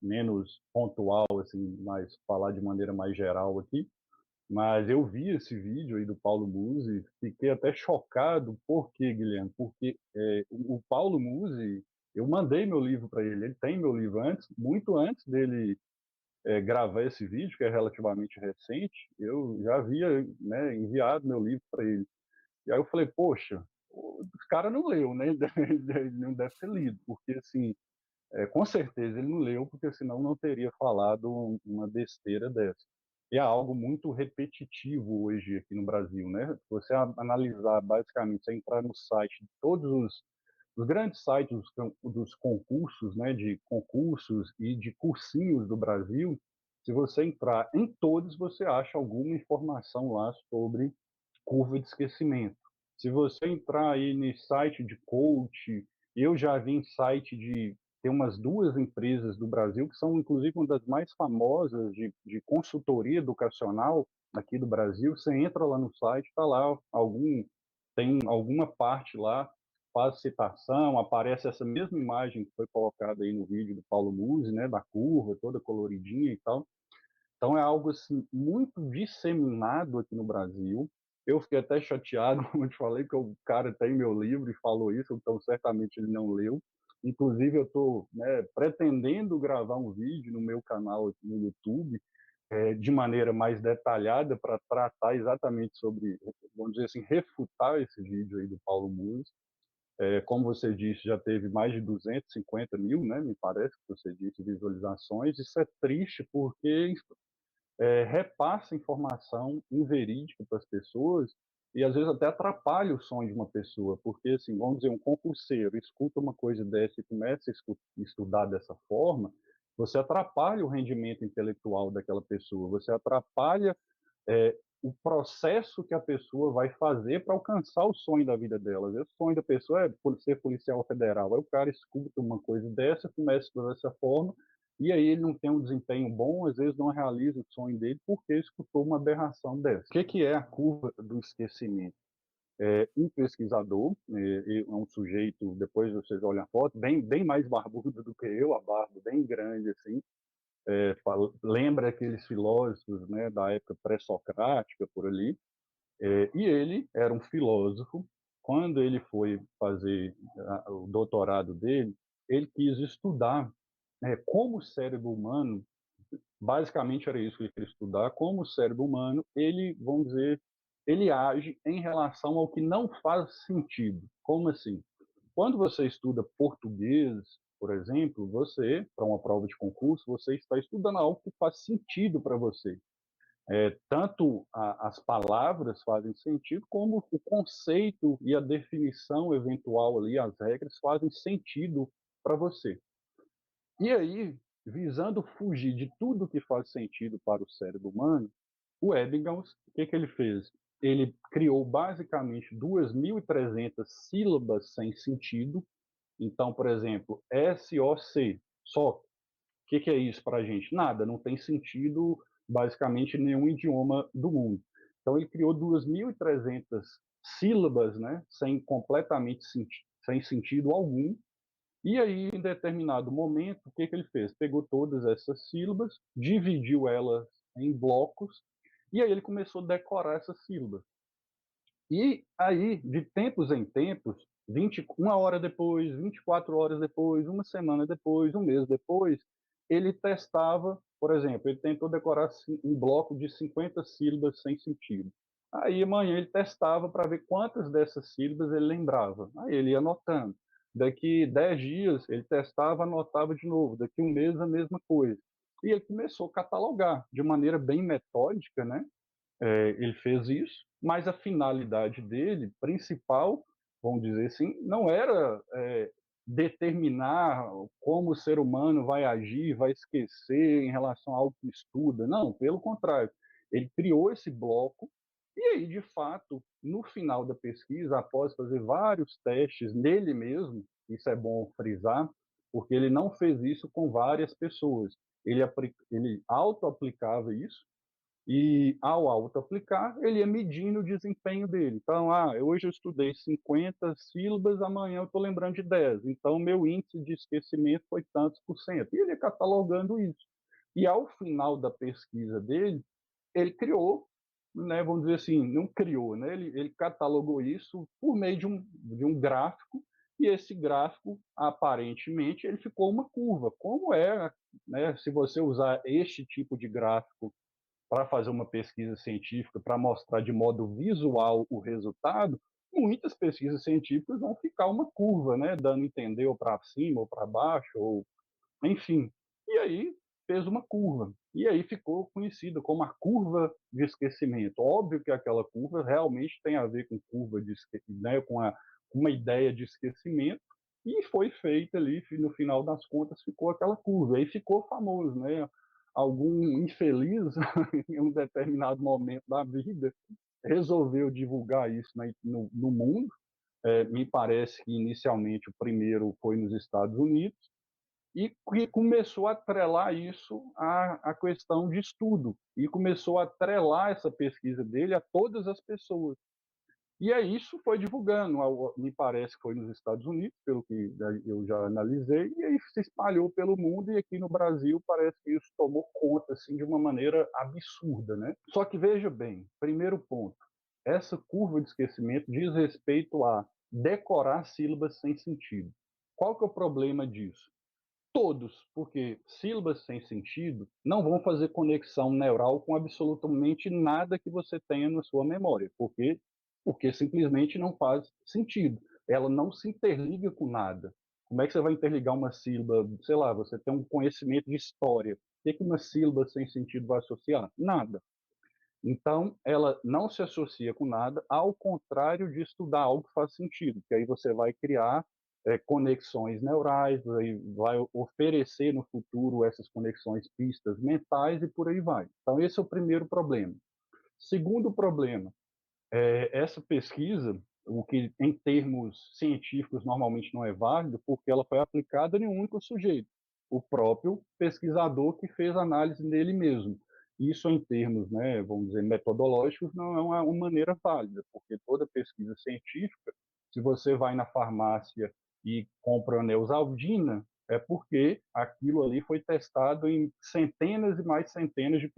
menos pontual, assim, mais falar de maneira mais geral aqui. Mas eu vi esse vídeo aí do Paulo Musi, fiquei até chocado. Por quê, Guilherme? Porque o Paulo Musi, eu mandei meu livro para ele, ele tem meu livro antes, muito antes dele gravar esse vídeo, que é relativamente recente, eu já havia, né, enviado meu livro para ele. E aí eu falei, poxa, o cara não leu, né? Ele não deve ter lido, porque assim, com certeza ele não leu, porque senão não teria falado uma besteira dessa. E é algo muito repetitivo hoje aqui no Brasil, né? Se você analisar, basicamente, você entrar no site de todos os grandes sites dos concursos, né, de concursos e de cursinhos do Brasil, se você entrar em todos, você acha alguma informação lá sobre curva de esquecimento. Se você entrar aí no site de coach, eu já vi em site de tem umas duas empresas do Brasil que são inclusive uma das mais famosas de consultoria educacional aqui do Brasil. Você entra lá no site, está lá tem alguma parte lá, faz citação, aparece essa mesma imagem que foi colocada aí no vídeo do Paulo Musi, né, da curva toda coloridinha e tal. Então é algo assim muito disseminado aqui no Brasil. Eu fiquei até chateado, como eu te falei, que o cara tem meu livro e falou isso, então certamente ele não leu. Inclusive eu estou, né, pretendendo gravar um vídeo no meu canal aqui no YouTube de maneira mais detalhada para tratar exatamente sobre, vamos dizer assim, refutar esse vídeo aí do Paulo Musi. Como você disse, já teve mais de 250 mil, né, me parece que você disse, visualizações. Isso é triste porque repassa informação inverídica para as pessoas e às vezes até atrapalha o sonho de uma pessoa, porque assim, vamos dizer, um concurseiro escuta uma coisa dessa e começa a estudar dessa forma, você atrapalha o rendimento intelectual daquela pessoa, você atrapalha o processo que a pessoa vai fazer para alcançar o sonho da vida dela. Às vezes, o sonho da pessoa é ser policial federal. Aí o cara escuta uma coisa dessa, começa a estudar dessa forma, e aí ele não tem um desempenho bom, às vezes não realiza o sonho dele porque escutou uma aberração dessa. O que é a curva do esquecimento? Um pesquisador, é um sujeito, depois vocês olham a foto, bem mais barbudo do que eu, a barba bem grande assim, lembra aqueles filósofos, né, da época pré-socrática por ali, e ele era um filósofo. Quando ele foi fazer o doutorado dele, ele quis estudar como o cérebro humano, basicamente era isso que ele queria estudar, como o cérebro humano, ele, vamos dizer, ele age em relação ao que não faz sentido. Como assim? Quando você estuda português, por exemplo, você, para uma prova de concurso, você está estudando algo que faz sentido para você. Tanto as palavras fazem sentido, como o conceito e a definição eventual ali, as regras, fazem sentido para você. E aí, visando fugir de tudo que faz sentido para o cérebro humano, o Ebbinghaus, o que ele fez? Ele criou basicamente 2.300 sílabas sem sentido. Então, por exemplo, SOC, só. O que é isso para a gente? Nada, não tem sentido basicamente em nenhum idioma do mundo. Então, ele criou 2.300 sílabas, né, completamente sem sentido algum. E aí, em determinado momento, o que ele fez? Pegou todas essas sílabas, dividiu elas em blocos, e aí ele começou a decorar essas sílabas. E aí, de tempos em tempos, 21 hora depois, 24 horas depois, uma semana depois, um mês depois, ele testava, por exemplo, ele tentou decorar um bloco de 50 sílabas sem sentido. Aí amanhã ele testava para ver quantas dessas sílabas ele lembrava. Aí ele ia anotando. Daqui 10 dias ele testava, anotava de novo. Daqui um mês a mesma coisa. e ele começou a catalogar de maneira bem metódica, né? Ele fez isso, mas a finalidade dele, principal, vamos dizer assim, não era determinar como o ser humano vai agir, vai esquecer em relação a algo que estuda. Não, pelo contrário. Ele criou esse bloco e aí, de fato, no final da pesquisa, após fazer vários testes nele mesmo, isso é bom frisar, porque ele não fez isso com várias pessoas. Ele auto-aplicava isso, e, ao auto-aplicar, ele ia medindo o desempenho dele. Então, hoje eu estudei 50 sílabas, amanhã eu estou lembrando de 10. Então, meu índice de esquecimento foi tantos por cento. E ele ia catalogando isso. E, ao final da pesquisa dele, ele criou, né, vamos dizer assim, não criou, né, ele catalogou isso por meio de um gráfico, e esse gráfico, aparentemente, ele ficou uma curva. Como é, né, se você usar este tipo de gráfico para fazer uma pesquisa científica, para mostrar de modo visual o resultado, muitas pesquisas científicas vão ficar uma curva, né, dando a entender ou para cima ou para baixo, ou enfim. E aí fez uma curva. E aí ficou conhecida como a curva de esquecimento. Óbvio que aquela curva realmente tem a ver com curva de né, com uma ideia de esquecimento, e foi feita ali, no final das contas, ficou aquela curva. Aí ficou famoso, né? Algum infeliz, em um determinado momento da vida, resolveu divulgar isso no mundo. Me parece que inicialmente o primeiro foi nos Estados Unidos, e que começou a atrelar isso à questão de estudo, e começou a atrelar essa pesquisa dele a todas as pessoas. E aí isso foi divulgando, me parece que foi nos Estados Unidos, pelo que eu já analisei, e aí se espalhou pelo mundo, e aqui no Brasil parece que isso tomou conta assim, de uma maneira absurda, né? Só que veja bem, primeiro ponto, essa curva de esquecimento diz respeito a decorar sílabas sem sentido. Qual que é o problema disso? Todos, porque sílabas sem sentido não vão fazer conexão neural com absolutamente nada que você tenha na sua memória, porque simplesmente não faz sentido. Ela não se interliga com nada. Como é que você vai interligar uma sílaba? Sei lá, você tem um conhecimento de história. O que uma sílaba sem sentido vai associar? Nada. Então, ela não se associa com nada, ao contrário de estudar algo que faz sentido, que aí você vai criar conexões neurais, vai oferecer no futuro essas conexões, pistas mentais, e por aí vai. Então, esse é o primeiro problema. Segundo problema, essa pesquisa, o que em termos científicos normalmente não é válido, porque ela foi aplicada em um único sujeito, o próprio pesquisador que fez análise nele mesmo. Isso, em termos, né, vamos dizer, metodológicos, não é uma maneira válida, porque toda pesquisa científica, se você vai na farmácia e compra a Neosaldina, é porque aquilo ali foi testado em centenas e mais centenas de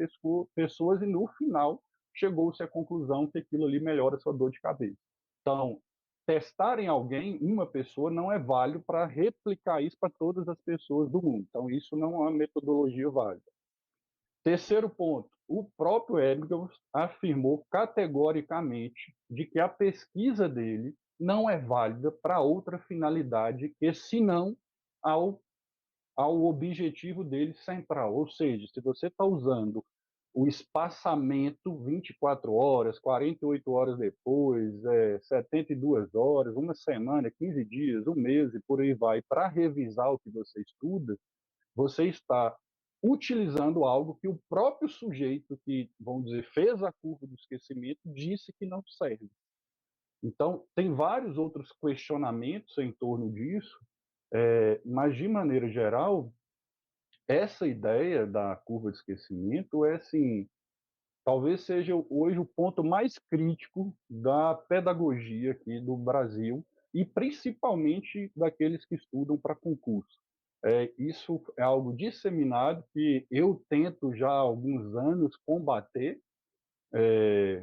pessoas, e no final chegou-se à conclusão que aquilo ali melhora a sua dor de cabeça. Então, testar em alguém, uma pessoa, não é válido para replicar isso para todas as pessoas do mundo. Então, isso não é uma metodologia válida. Terceiro ponto, o próprio Edgar afirmou categoricamente de que a pesquisa dele não é válida para outra finalidade que senão ao objetivo dele central. Ou seja, se você está usando o espaçamento 24 horas, 48 horas depois, 72 horas, uma semana, 15 dias, um mês e por aí vai, para revisar o que você estuda, você está utilizando algo que o próprio sujeito que, vamos dizer, fez a curva do esquecimento disse que não serve. Então, tem vários outros questionamentos em torno disso, mas, de maneira geral, essa ideia da curva de esquecimento é, assim, talvez seja hoje o ponto mais crítico da pedagogia aqui do Brasil, e principalmente daqueles que estudam para concurso. Isso é algo disseminado que eu tento já há alguns anos combater,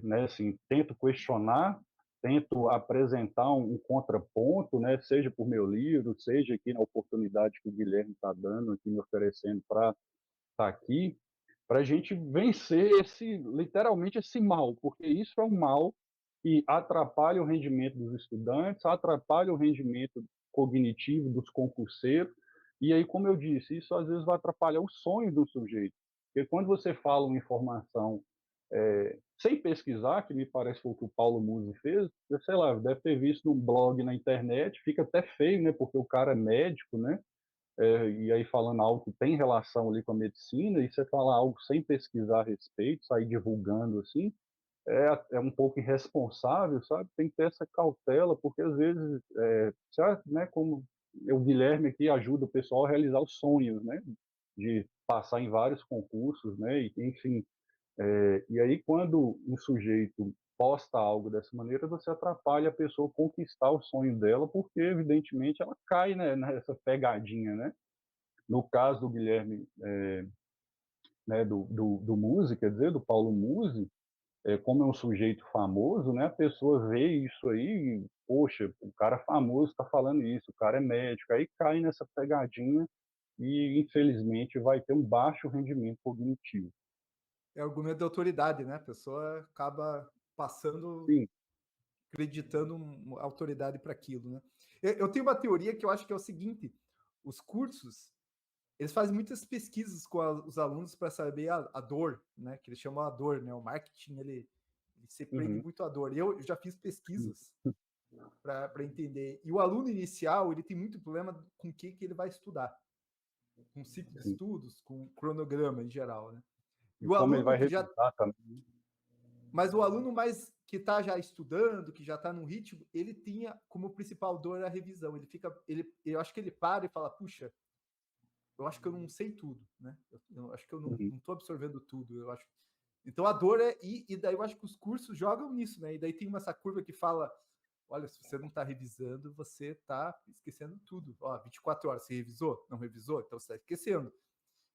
né, assim, tento questionar, tento apresentar um contraponto, né, seja por meu livro, seja aqui na oportunidade que o Guilherme está dando, aqui me oferecendo para estar aqui, para a gente vencer literalmente esse mal, porque isso é um mal que atrapalha o rendimento dos estudantes, atrapalha o rendimento cognitivo dos concurseiros, E aí, como eu disse, isso às vezes vai atrapalhar o sonho do sujeito. Porque quando você fala uma informação sem pesquisar, que me parece foi o que o Paulo Musi fez, você, sei lá, deve ter visto num blog na internet, fica até feio, né? Porque o cara é médico, né? E aí falando algo que tem relação ali com a medicina, e você fala algo sem pesquisar a respeito, sair divulgando assim, é um pouco irresponsável, sabe? Tem que ter essa cautela, porque às vezes, certo, né, como o Guilherme aqui ajuda o pessoal a realizar os sonhos, né? De passar em vários concursos, né? E, enfim, e aí quando um sujeito posta algo dessa maneira, você atrapalha a pessoa conquistar o sonho dela, porque evidentemente ela cai, né, nessa pegadinha, né? No caso do Guilherme, né, do Musi, quer dizer, do Paulo Musi, como é um sujeito famoso, né, a pessoa vê isso aí, e, poxa, o cara famoso está falando isso, o cara é médico, aí cai nessa pegadinha e, infelizmente, vai ter um baixo rendimento cognitivo. É argumento de autoridade, né? A pessoa acaba passando, Sim. acreditando autoridade para aquilo, né? Eu tenho uma teoria que eu acho que é o seguinte: os cursos eles fazem muitas pesquisas com os alunos para saber a dor, né? Que eles chamam a dor, né? O marketing ele se prende Uhum. muito à dor. Eu já fiz pesquisas para entender. E o aluno inicial ele tem muito problema com o que ele vai estudar, com ciclo de Sim. estudos, com cronograma em geral, né? E E o como ele aluno vai que já, revisar também. mas o aluno mais que está já estudando, que já está no ritmo, ele tinha como principal dor a revisão. Ele fica, eu acho que ele para e fala, puxa, eu acho que eu não sei tudo, né? Eu acho que eu não Uhum. estou absorvendo tudo. Eu acho. Então a dor é e daí eu acho que os cursos jogam nisso, né? E daí tem essa curva que fala, olha, se você não está revisando, você está esquecendo tudo. Ó, 24 horas, você revisou? Não revisou? Então você está esquecendo.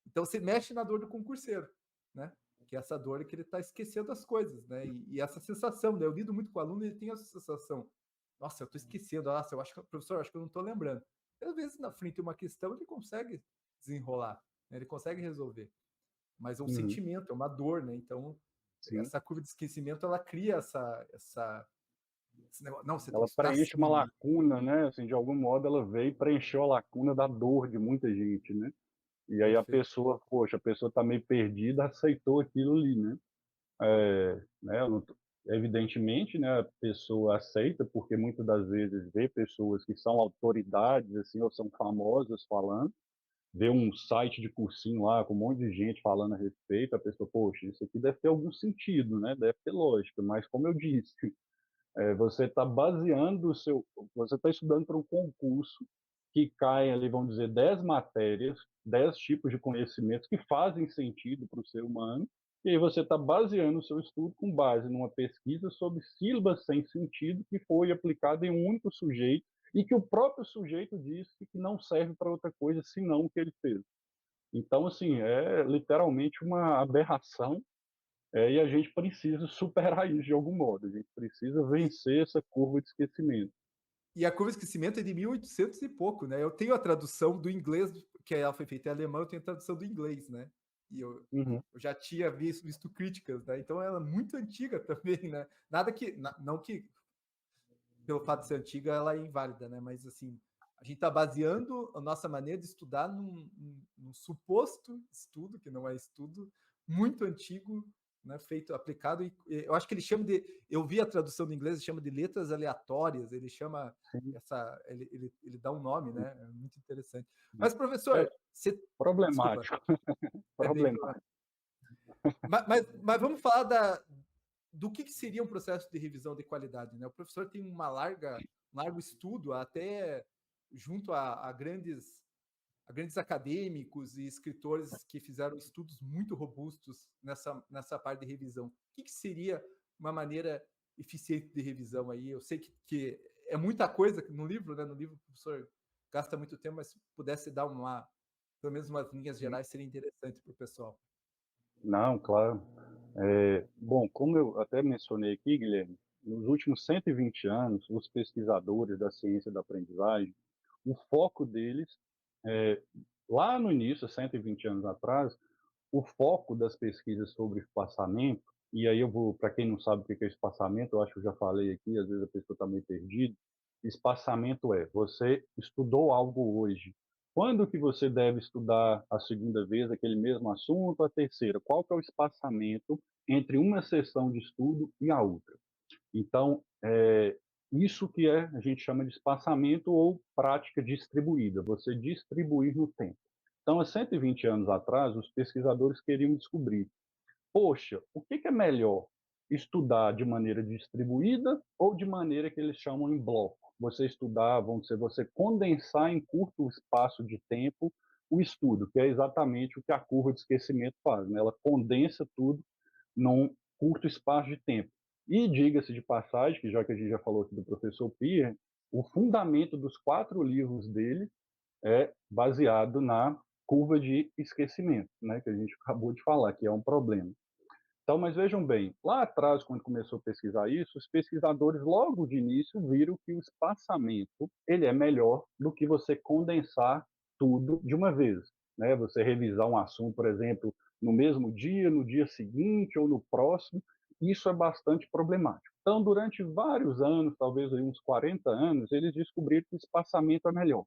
Então você mexe na dor do concurseiro, né? Que é essa dor que ele está esquecendo as coisas, né? E essa sensação, né? Eu lido muito com o aluno, ele tem essa sensação. Nossa, eu estou esquecendo. Nossa, eu acho que, professor, eu acho que eu não estou lembrando. Às vezes, na frente de uma questão, ele consegue desenrolar, né? Ele consegue resolver. Mas é um Uhum. sentimento, é uma dor, né? Então, Sim. essa curva de esquecimento, ela cria esse negócio. Não, você tem Ela que estudar preenche uma assim. lacuna, né? Assim, de algum modo ela veio e preencheu a lacuna da dor de muita gente, né? E aí a Perfeito. pessoa, poxa, a pessoa está meio perdida, aceitou aquilo ali, né? Né? Evidentemente, né? A pessoa aceita porque muitas das vezes vê pessoas que são autoridades, assim, ou são famosas falando, vê um site de cursinho lá com um monte de gente falando a respeito, a pessoa, poxa, isso aqui deve ter algum sentido, né? Deve ter lógica, mas como eu disse, você está baseando o seu, você está estudando para um concurso que cai ali, vamos dizer, 10 matérias, 10 tipos de conhecimentos que fazem sentido para o ser humano, e aí você está baseando o seu estudo com base numa pesquisa sobre sílabas sem sentido que foi aplicada em um único sujeito e que o próprio sujeito disse que não serve para outra coisa senão o que ele fez. Então, assim, é literalmente uma aberração e a gente precisa superar isso de algum modo. A gente precisa E, vencer essa curva de esquecimento. e a curva de esquecimento é de 1800 e pouco, né? Eu tenho a tradução do inglês, que ela foi feita em alemão, eu tenho a tradução do inglês, né? E Uhum. eu já tinha visto críticas, né? Então ela é muito antiga também, né? Nada que, não que pelo fato de ser antiga ela é inválida, né? Mas assim, a gente está baseando a nossa maneira de estudar num suposto estudo, que não é estudo, muito antigo, né? Feito, aplicado, e eu acho que ele chama de, eu vi a tradução do inglês, ele chama de letras aleatórias, ele chama Sim. ele dá um nome, né? É muito interessante. Mas, É professor, você, desculpa, problemático. é bem Problemático. problemático. Mas vamos falar do que seria um processo de revisão de qualidade, né? O professor tem um largo estudo, até junto a grandes acadêmicos e escritores que fizeram estudos muito robustos nessa parte de revisão. O que seria uma maneira eficiente de revisão aí? Eu sei que é muita coisa no livro, né? No livro o professor gasta muito tempo, mas se pudesse dar pelo menos umas linhas gerais, seria interessante para o pessoal. Não, claro. Bom, como eu até mencionei aqui, Guilherme, nos últimos 120 anos, os pesquisadores da ciência da aprendizagem, o foco deles, é, lá no início, 120 anos atrás, o foco das pesquisas sobre espaçamento, e aí eu vou, para quem não sabe o que é espaçamento, eu acho que eu já falei aqui, às vezes a pessoa está meio perdida. Espaçamento você estudou algo hoje, Quando que você deve estudar a segunda vez aquele mesmo assunto, a terceira? Qual que é o espaçamento entre uma sessão de estudo e a outra? Então, isso que a gente chama de espaçamento ou prática distribuída, você distribuir no tempo. Então, há 120 anos atrás, os pesquisadores queriam descobrir, poxa, o que é melhor? Estudar de maneira distribuída ou de maneira que eles chamam em bloco? Você estudar, vamos dizer, você condensar em curto espaço de tempo o estudo, que é exatamente o que a curva de esquecimento faz, né? Ela condensa tudo num curto espaço de tempo. E diga-se de passagem, que já que a gente já falou aqui do professor Pierre, o fundamento dos 4 livros dele é baseado na curva de esquecimento, né, que a gente acabou de falar, que é um problema. Então, mas vejam bem, lá atrás, quando começou a pesquisar isso, os pesquisadores logo de início viram que o espaçamento ele é melhor do que você condensar tudo de uma vez, né? Você revisar um assunto, por exemplo, no mesmo dia, no dia seguinte ou no próximo, isso é bastante problemático. Então, durante vários anos, talvez aí uns 40 anos, eles descobriram que o espaçamento é melhor,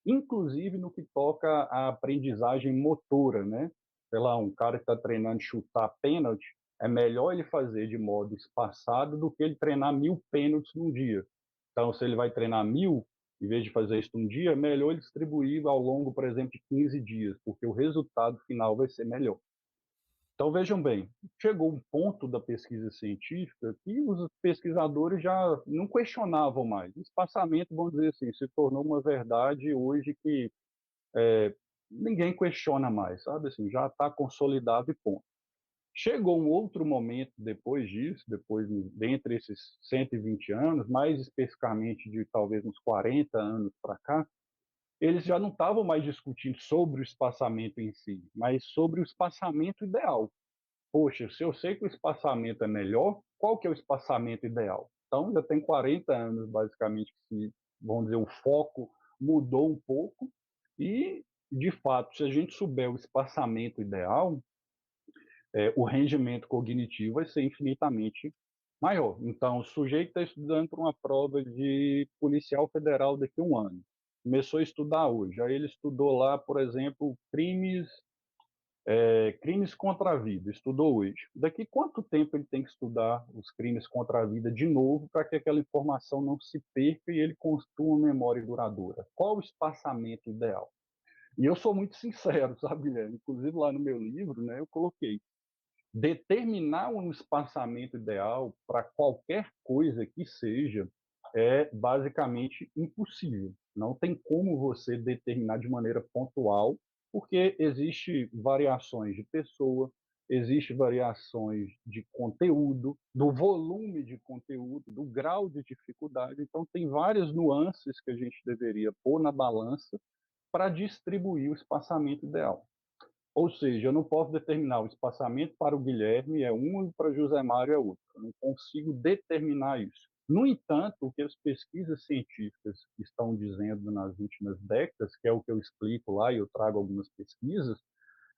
inclusive no que toca à aprendizagem motora, né? Sei lá, um cara que está treinando chutar pênalti, é melhor ele fazer de modo espaçado do que ele treinar 1000 pênaltis num dia. Então, se ele vai treinar 1000, em vez de fazer isso num dia, é melhor ele distribuir ao longo, por exemplo, de 15 dias, porque o resultado final vai ser melhor. Então, vejam bem, chegou um ponto da pesquisa científica que os pesquisadores já não questionavam mais. O espaçamento, vamos dizer assim, se tornou uma verdade hoje que ninguém questiona mais, sabe? Assim, já está consolidado e ponto. Chegou um outro momento depois disso, dentre esses 120 anos, mais especificamente de talvez uns 40 anos para cá, eles já não estavam mais discutindo sobre o espaçamento em si, mas sobre o espaçamento ideal. Poxa, se eu sei que o espaçamento é melhor, qual que é o espaçamento ideal? Então, já tem 40 anos, basicamente, que, vamos dizer, o foco mudou um pouco e, de fato, se a gente souber o espaçamento ideal, o rendimento cognitivo vai ser infinitamente maior. Então, o sujeito está estudando para uma prova de policial federal daqui a um ano. Começou a estudar hoje. Aí ele estudou lá, por exemplo, crimes contra a vida. Estudou hoje. Daqui quanto tempo ele tem que estudar os crimes contra a vida de novo para que aquela informação não se perca e ele construa uma memória duradoura? Qual o espaçamento ideal? E eu sou muito sincero, sabe, Guilherme? Inclusive lá no meu livro, né, eu coloquei determinar um espaçamento ideal para qualquer coisa que seja é basicamente impossível. Não tem como você determinar de maneira pontual, porque existe variações de pessoa, existe variações de conteúdo, do volume de conteúdo, do grau de dificuldade. Então tem várias nuances que a gente deveria pôr na balança para distribuir o espaçamento ideal. Ou seja, eu não posso determinar o espaçamento para o Guilherme é um e para José Mário é outro. Eu não consigo determinar isso. No entanto, o que as pesquisas científicas estão dizendo nas últimas décadas, que é o que eu explico lá e eu trago algumas pesquisas,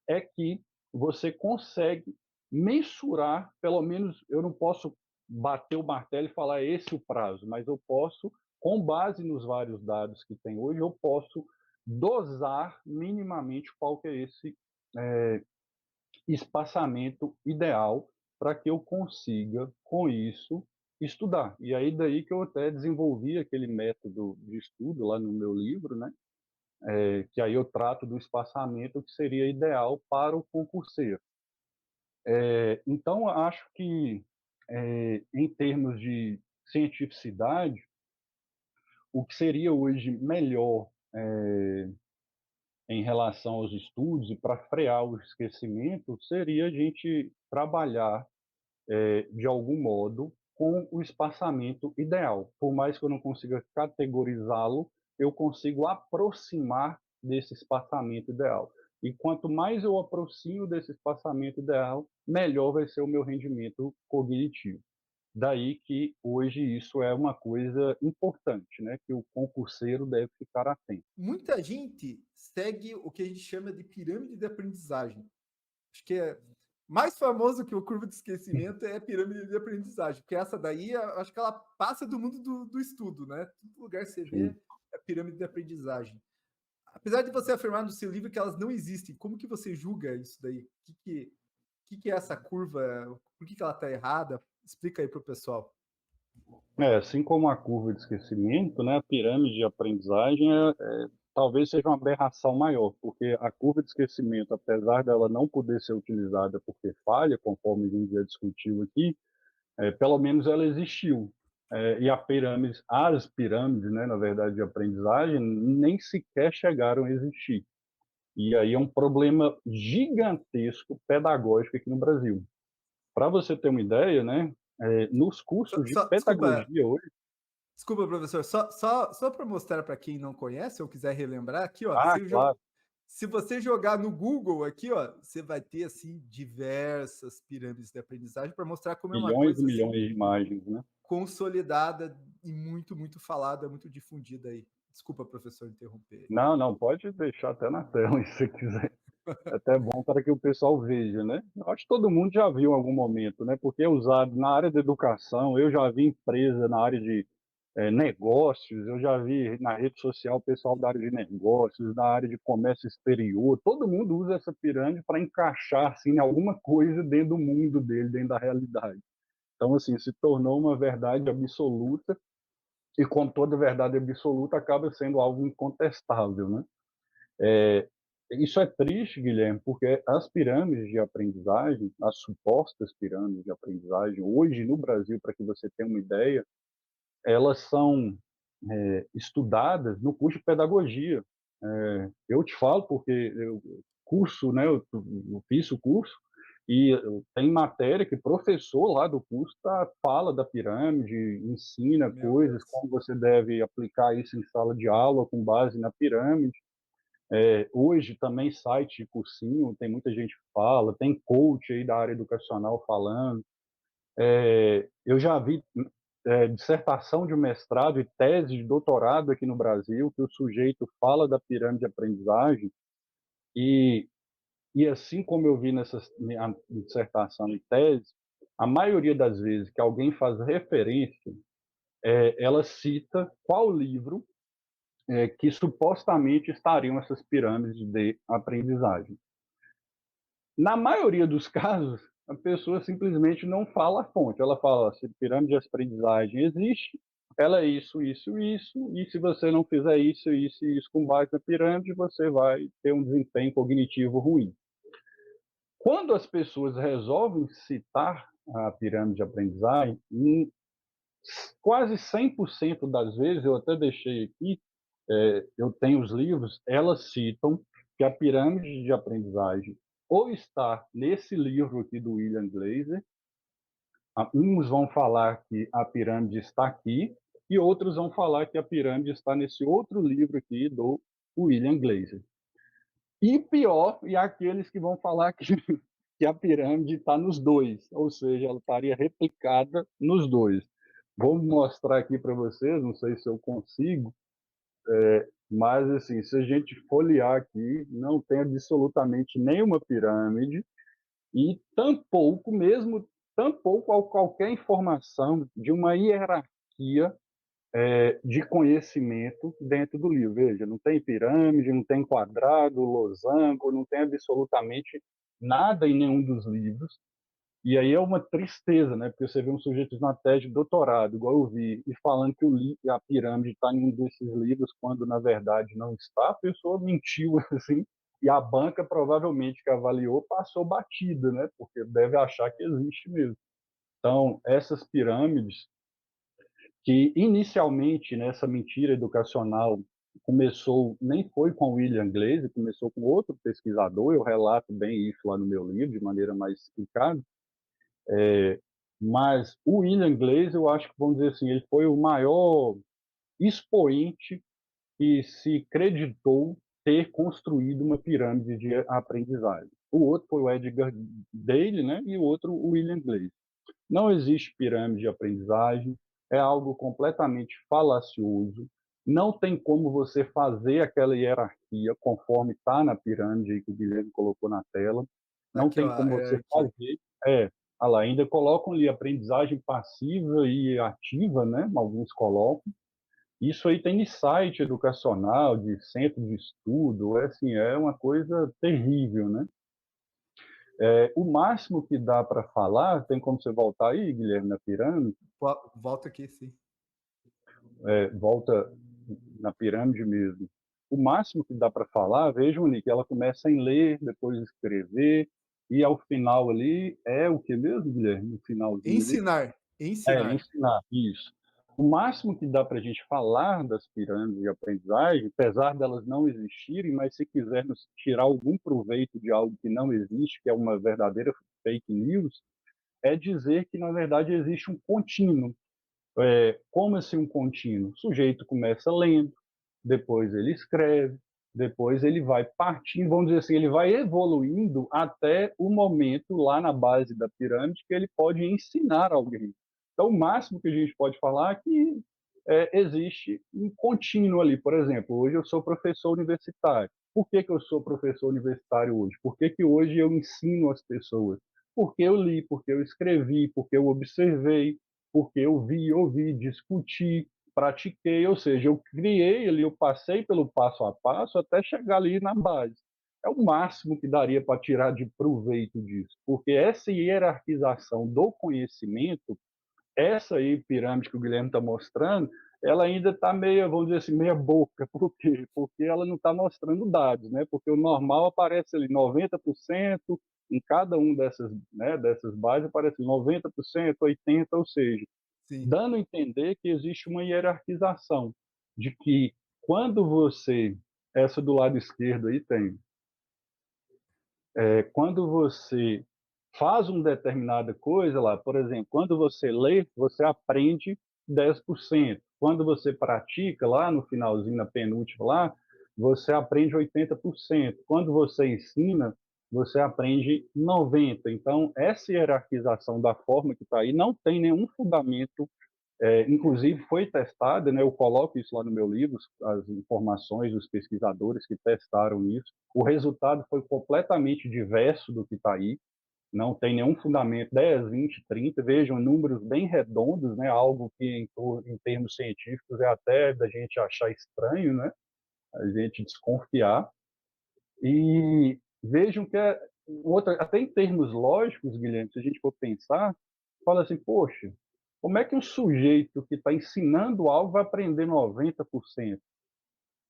é que você consegue mensurar, pelo menos eu não posso bater o martelo e falar esse o prazo, mas eu posso, com base nos vários dados que tem hoje, eu posso dosar minimamente qual que é esse é, espaçamento ideal para que eu consiga, com isso, estudar. E aí daí que eu até desenvolvi aquele método de estudo lá no meu livro, né? Que aí eu trato do espaçamento que seria ideal para o concurseiro. Então, acho que, em termos de cientificidade, o que seria hoje melhor em relação aos estudos e para frear o esquecimento seria a gente trabalhar de algum modo com o espaçamento ideal. Por mais que eu não consiga categorizá-lo, eu consigo aproximar desse espaçamento ideal. E quanto mais eu aproximo desse espaçamento ideal, melhor vai ser o meu rendimento cognitivo. Daí que hoje isso é uma coisa importante, né? Que o concurseiro deve ficar atento. Muita gente segue o que a gente chama de pirâmide de aprendizagem. Acho que é mais famoso que o curva de esquecimento é a pirâmide de aprendizagem, porque essa daí, acho que ela passa do mundo do estudo, né? Todo lugar você vê a pirâmide de aprendizagem. apesar de você afirmar no seu livro que elas não existem, como que você julga isso daí? O que é essa curva? Por que ela está errada? Explica aí para o pessoal. Assim como a curva de esquecimento, né, a pirâmide de aprendizagem talvez seja uma aberração maior, porque a curva de esquecimento, apesar dela não poder ser utilizada porque falha, conforme a gente já discutiu aqui, pelo menos ela existiu. E as pirâmides, né, na verdade, de aprendizagem, nem sequer chegaram a existir. E aí é um problema gigantesco pedagógico aqui no Brasil. Para você ter uma ideia, né, nos cursos de Desculpa, pedagogia hoje. desculpa, professor, só para mostrar para quem não conhece ou quiser relembrar aqui, ó, Ah, claro, se você jogar no Google aqui, ó, você vai ter assim diversas pirâmides de aprendizagem para mostrar como é uma milhões e coisa assim milhões de imagens, né? consolidada e muito falada, muito difundida aí. Desculpa, professor, interromper. Não, não, pode deixar até na tela, se você quiser. É até bom para que o pessoal veja, né? Eu acho que todo mundo já viu em algum momento, né? Porque é usado na área da educação, eu já vi empresa na área de negócios, eu já vi na rede social o pessoal da área de negócios, da área de comércio exterior, todo mundo usa essa pirâmide para encaixar assim, alguma coisa dentro do mundo dele, dentro da realidade. Então, assim, se tornou uma verdade absoluta e, como toda verdade absoluta, acaba sendo algo incontestável, né? Isso é triste, Guilherme, porque as pirâmides de aprendizagem, as supostas pirâmides de aprendizagem, hoje no Brasil, para que você tenha uma ideia, elas são estudadas no curso de pedagogia. Eu te falo porque eu fiz o curso e tem matéria que professor lá do curso fala da pirâmide, ensina Meu coisas, Deus. como você deve aplicar isso em sala de aula com base na pirâmide. Hoje também site de cursinho, tem muita gente que fala, tem coach aí da área educacional falando. Eu já vi dissertação de mestrado e tese de doutorado aqui no Brasil, que o sujeito fala da pirâmide de aprendizagem, e, e assim como eu vi nessa dissertação e tese, a maioria das vezes que alguém faz referência, ela cita qual livro que supostamente estariam essas pirâmides de aprendizagem. Na maioria dos casos, a pessoa simplesmente não fala a fonte. Ela fala, se pirâmide de aprendizagem existe, ela é isso, isso, isso, e se você não fizer isso, isso e isso com base na pirâmide, você vai ter um desempenho cognitivo ruim. Quando as pessoas resolvem citar a pirâmide de aprendizagem, em quase 100% das vezes, eu até deixei aqui, eu tenho os livros, elas citam que a pirâmide de aprendizagem ou está nesse livro aqui do William Glaser, uns vão falar que a pirâmide está aqui, e outros vão falar que a pirâmide está nesse outro livro aqui do William Glaser. E pior, e aqueles que vão falar que a pirâmide está nos dois, ou seja, ela estaria replicada nos dois. Vou mostrar aqui para vocês, não sei se eu consigo, mas assim, se a gente folhear aqui, não tem absolutamente nenhuma pirâmide e tampouco qualquer informação de uma hierarquia de conhecimento dentro do livro. Veja, não tem pirâmide, não tem quadrado, losango, não tem absolutamente nada em nenhum dos livros. E aí é uma tristeza, né? Porque você vê um sujeito na tese de doutorado, igual eu vi, e falando que a pirâmide está em um desses livros, quando na verdade não está, a pessoa mentiu assim, e a banca provavelmente que avaliou passou batida, né? Porque deve achar que existe mesmo. Então, essas pirâmides, que inicialmente nessa mentira educacional começou, nem foi com William Glaser, começou com outro pesquisador, eu relato bem isso lá no meu livro, de maneira mais explicada, mas o William Glaser, eu acho que, vamos dizer assim, ele foi o maior expoente que se creditou ter construído uma pirâmide de aprendizagem. O outro foi o Edgar Dale, né? E o outro o William Glaser. Não existe pirâmide de aprendizagem, é algo completamente falacioso. Não tem como você fazer aquela hierarquia conforme está na pirâmide que o Guilherme colocou na tela. Não Aqui, tem ó, como a você hierarquia. fazer. Olha lá, ainda colocam ali aprendizagem passiva e ativa, né? Alguns colocam. Isso aí tem de site educacional, de centro de estudo, assim, é uma coisa terrível, né? O máximo que dá para falar, tem como você voltar aí, Guilherme, na pirâmide? Volta aqui, sim. Volta na pirâmide mesmo. O máximo que dá para falar, vejam ali, que ela começa em ler, depois escrever, e ao final ali é o que mesmo, Guilherme? No finalzinho ali? Ensinar, ensinar. Ensinar, isso. O máximo que dá para a gente falar das pirâmides de aprendizagem, apesar delas não existirem, mas se quisermos tirar algum proveito de algo que não existe, que é uma verdadeira fake news, é dizer que, na verdade, existe um contínuo. Como assim um contínuo? O sujeito começa lendo, depois ele escreve, depois ele vai partindo, vamos dizer assim, ele vai evoluindo até o momento lá na base da pirâmide que ele pode ensinar alguém. Então, o máximo que a gente pode falar é que existe um contínuo ali. Por exemplo, hoje eu sou professor universitário. Por que eu sou professor universitário hoje? Por que hoje eu ensino as pessoas? Porque eu li, porque eu escrevi, porque eu observei, porque eu vi, ouvi, discuti, pratiquei, ou seja, eu criei ali, eu passei pelo passo a passo até chegar ali na base. É o máximo que daria para tirar de proveito disso, porque essa hierarquização do conhecimento, essa aí, pirâmide que o Guilherme está mostrando, ela ainda está meia, vamos dizer assim, meia boca. Por quê? Porque ela não está mostrando dados, né? Porque o normal aparece ali 90%, em cada um dessas, né, dessas bases aparece 90%, 80%, ou seja, Sim. dando a entender que existe uma hierarquização, de que quando você, essa do lado esquerdo aí tem, quando você faz uma determinada coisa lá, por exemplo, quando você lê, você aprende 10%. Quando você pratica, lá no finalzinho, na penúltima lá, você aprende 80%. Quando você ensina, você aprende 90%. Então, essa hierarquização da forma que está aí não tem nenhum fundamento, inclusive foi testada, né, eu coloco isso lá no meu livro, as informações dos pesquisadores que testaram isso. O resultado foi completamente diverso do que está aí, não tem nenhum fundamento 10, 20, 30, vejam, números bem redondos, né, algo que em termos científicos é até da gente achar estranho, né, a gente desconfiar. E vejam que até em termos lógicos, Guilherme, se a gente for pensar, fala assim, poxa, como é que um sujeito que está ensinando algo vai aprender 90%?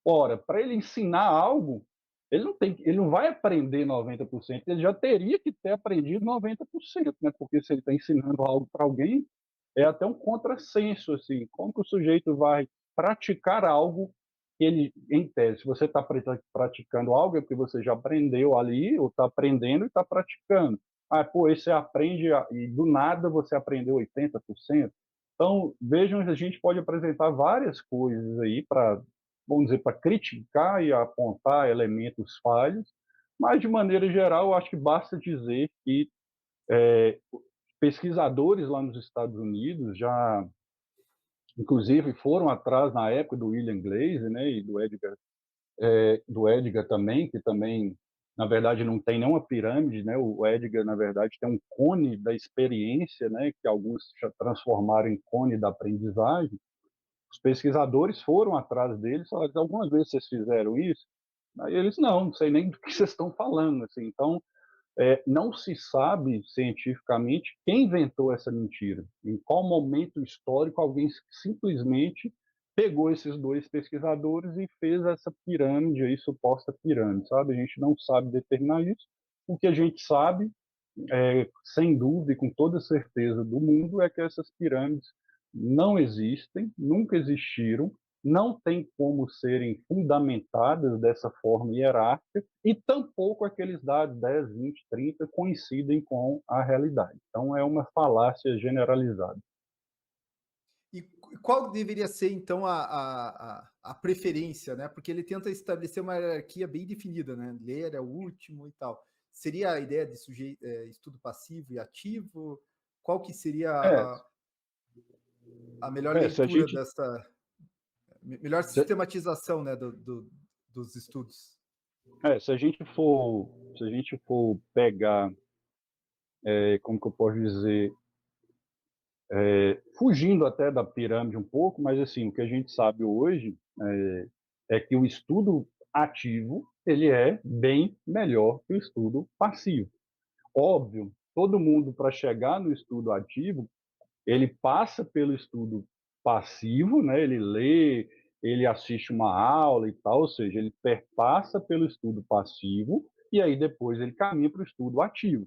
Ora, para ele ensinar algo, ele não vai aprender 90%, ele já teria que ter aprendido 90%, né? Porque se ele está ensinando algo para alguém, é até um contrassenso, assim, como que o sujeito vai praticar algo que ele, em tese, se você está praticando algo é porque você já aprendeu ali, ou está aprendendo e está praticando. Ah, pô, aí você aprende e do nada você aprendeu 80%. Então, vejam, a gente pode apresentar várias coisas aí para, vamos dizer, para criticar e apontar elementos falhos, mas, de maneira geral, eu acho que basta dizer que pesquisadores lá nos Estados Unidos já, inclusive, foram atrás na época do William Glaser, né, e do Edgar também, que também, na verdade, não tem nenhuma pirâmide, né, o Edgar, na verdade, tem um cone da experiência, né, que alguns já transformaram em cone da aprendizagem. Os pesquisadores foram atrás deles, falaram, algumas vezes vocês fizeram isso? Aí eles, não sei nem do que vocês estão falando, assim, então, não se sabe cientificamente quem inventou essa mentira. Em qual momento histórico alguém simplesmente pegou esses dois pesquisadores e fez essa pirâmide aí, suposta pirâmide, sabe? A gente não sabe determinar isso. O que a gente sabe, sem dúvida e com toda certeza do mundo, é que essas pirâmides não existem, nunca existiram, não tem como serem fundamentadas dessa forma hierárquica e tampouco aqueles dados 10, 20, 30 coincidem com a realidade. Então, é uma falácia generalizada. E qual deveria ser, então, a preferência, né? Porque ele tenta estabelecer uma hierarquia bem definida, né? Ler é o último e tal. Seria a ideia de estudo passivo e ativo? Qual que seria É, a melhor se a leitura gente, dessa... Melhor se, sistematização, né, dos estudos? se a gente for pegar, como que eu posso dizer, Fugindo até da pirâmide um pouco, mas assim, o que a gente sabe hoje é que o estudo ativo ele é bem melhor que o estudo passivo. Óbvio, todo mundo para chegar no estudo ativo, ele passa pelo estudo passivo, né? Ele lê, ele assiste uma aula e tal, ou seja, ele perpassa pelo estudo passivo e aí depois ele caminha para o estudo ativo.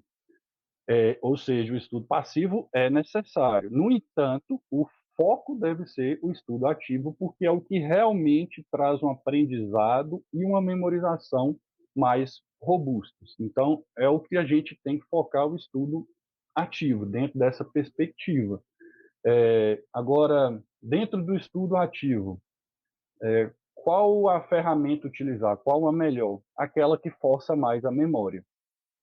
Ou seja, o estudo passivo é necessário. No entanto, o foco deve ser o estudo ativo, porque é o que realmente traz um aprendizado e uma memorização mais robustos. Então, é o que a gente tem que focar o estudo ativo, dentro dessa perspectiva. Agora, dentro do estudo ativo, qual a ferramenta utilizar? Qual a melhor? Aquela que força mais a memória.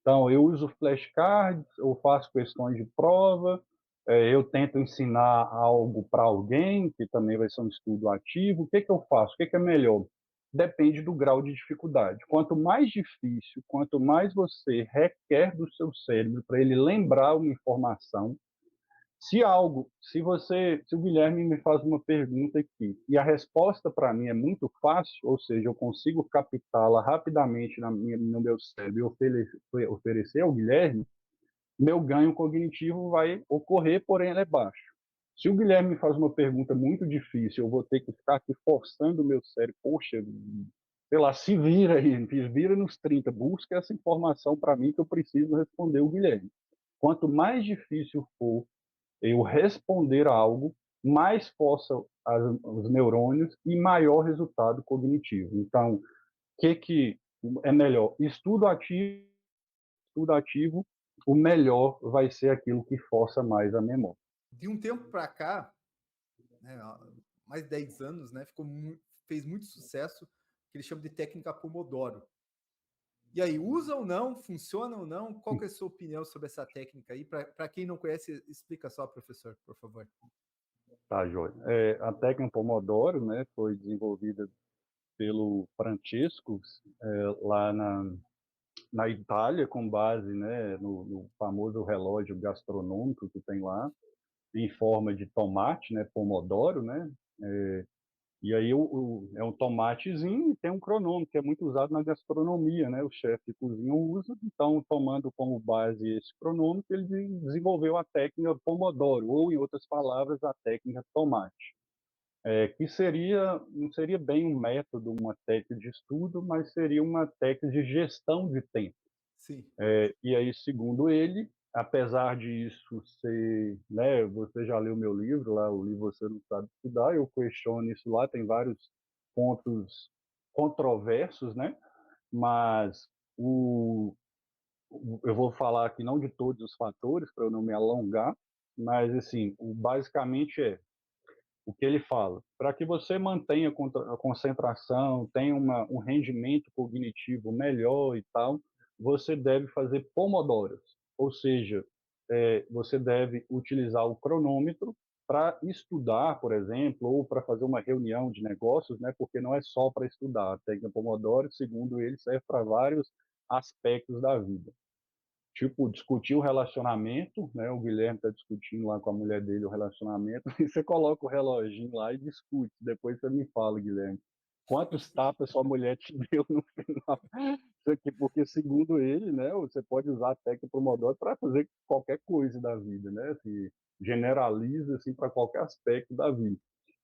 Então, eu uso flashcards, eu faço questões de prova, eu tento ensinar algo para alguém, que também vai ser um estudo ativo. O que, que eu faço? O que, que é melhor? Depende do grau de dificuldade. Quanto mais difícil, quanto mais você requer do seu cérebro para ele lembrar uma informação, se o Guilherme me faz uma pergunta aqui e a resposta para mim é muito fácil, ou seja, eu consigo captá-la rapidamente no meu cérebro e oferecer ao Guilherme, meu ganho cognitivo vai ocorrer, porém ele é baixo. Se o Guilherme me faz uma pergunta muito difícil, eu vou ter que ficar aqui forçando o meu cérebro, poxa, sei lá, se vira aí, vira nos 30, busca essa informação para mim que eu preciso responder o Guilherme. Quanto mais difícil for eu responder a algo, mais força os neurônios e maior resultado cognitivo. Então, o que é melhor? Estudo ativo, o melhor vai ser aquilo que força mais a memória. De um tempo para cá, né, mais de 10 anos, né, fez muito sucesso, que eles chamam de técnica Pomodoro. E aí, usa ou não? Funciona ou não? Qual que é a sua opinião sobre essa técnica aí? Para quem não conhece, explica só, professor, por favor. Tá, Joia. A técnica Pomodoro, né, foi desenvolvida pelo Francesco lá na Itália, com base, né, no famoso relógio gastronômico que tem lá, em forma de tomate, né, Pomodoro, né, e aí é um tomatezinho e tem um cronômetro, que é muito usado na gastronomia, né? O chefe de cozinha usa, então, tomando como base esse cronômetro, ele desenvolveu a técnica Pomodoro, ou, em outras palavras, a técnica tomate. Que não seria bem um método, uma técnica de estudo, mas seria uma técnica de gestão de tempo. Sim. E aí, segundo ele, apesar disso ser, né, você já leu meu livro lá, o livro Você Não Sabe Estudar, eu questiono isso lá, tem vários pontos controversos, né? Mas eu vou falar aqui não de todos os fatores, para eu não me alongar, mas assim, basicamente o que ele fala. Para que você mantenha a concentração, tenha um rendimento cognitivo melhor e tal, você deve fazer pomodoros, ou seja, você deve utilizar o cronômetro para estudar, por exemplo, ou para fazer uma reunião de negócios, né? Porque não é só para estudar. A técnica Pomodoro, segundo ele, serve para vários aspectos da vida, tipo, discutir o relacionamento, né? O Guilherme está discutindo lá com a mulher dele o relacionamento, e você coloca o reloginho lá e discute. Depois você me fala, Guilherme, quantos tapas sua mulher te deu no final? Isso aqui, porque, segundo ele, né, você pode usar a técnica Pomodoro para fazer qualquer coisa da vida, né? Assim, generaliza assim, para qualquer aspecto da vida.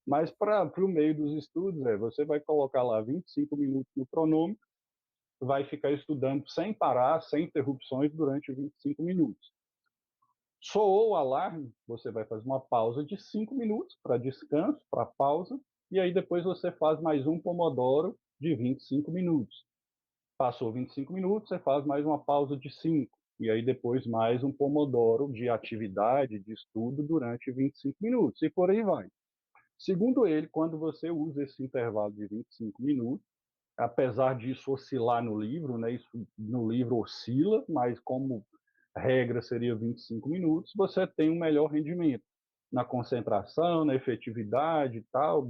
Mas para o meio dos estudos, você vai colocar lá 25 minutos no cronômetro, vai ficar estudando sem parar, sem interrupções, durante 25 minutos. Soou o alarme, você vai fazer uma pausa de 5 minutos para descanso, para pausa, e aí depois você faz mais um pomodoro de 25 minutos. Passou 25 minutos, você faz mais uma pausa de 5, e aí depois mais um pomodoro de atividade, de estudo durante 25 minutos, e por aí vai. Segundo ele, quando você usa esse intervalo de 25 minutos, apesar disso oscilar no livro, né? Isso no livro oscila, mas como regra seria 25 minutos, você tem um melhor rendimento na concentração, na efetividade e tal,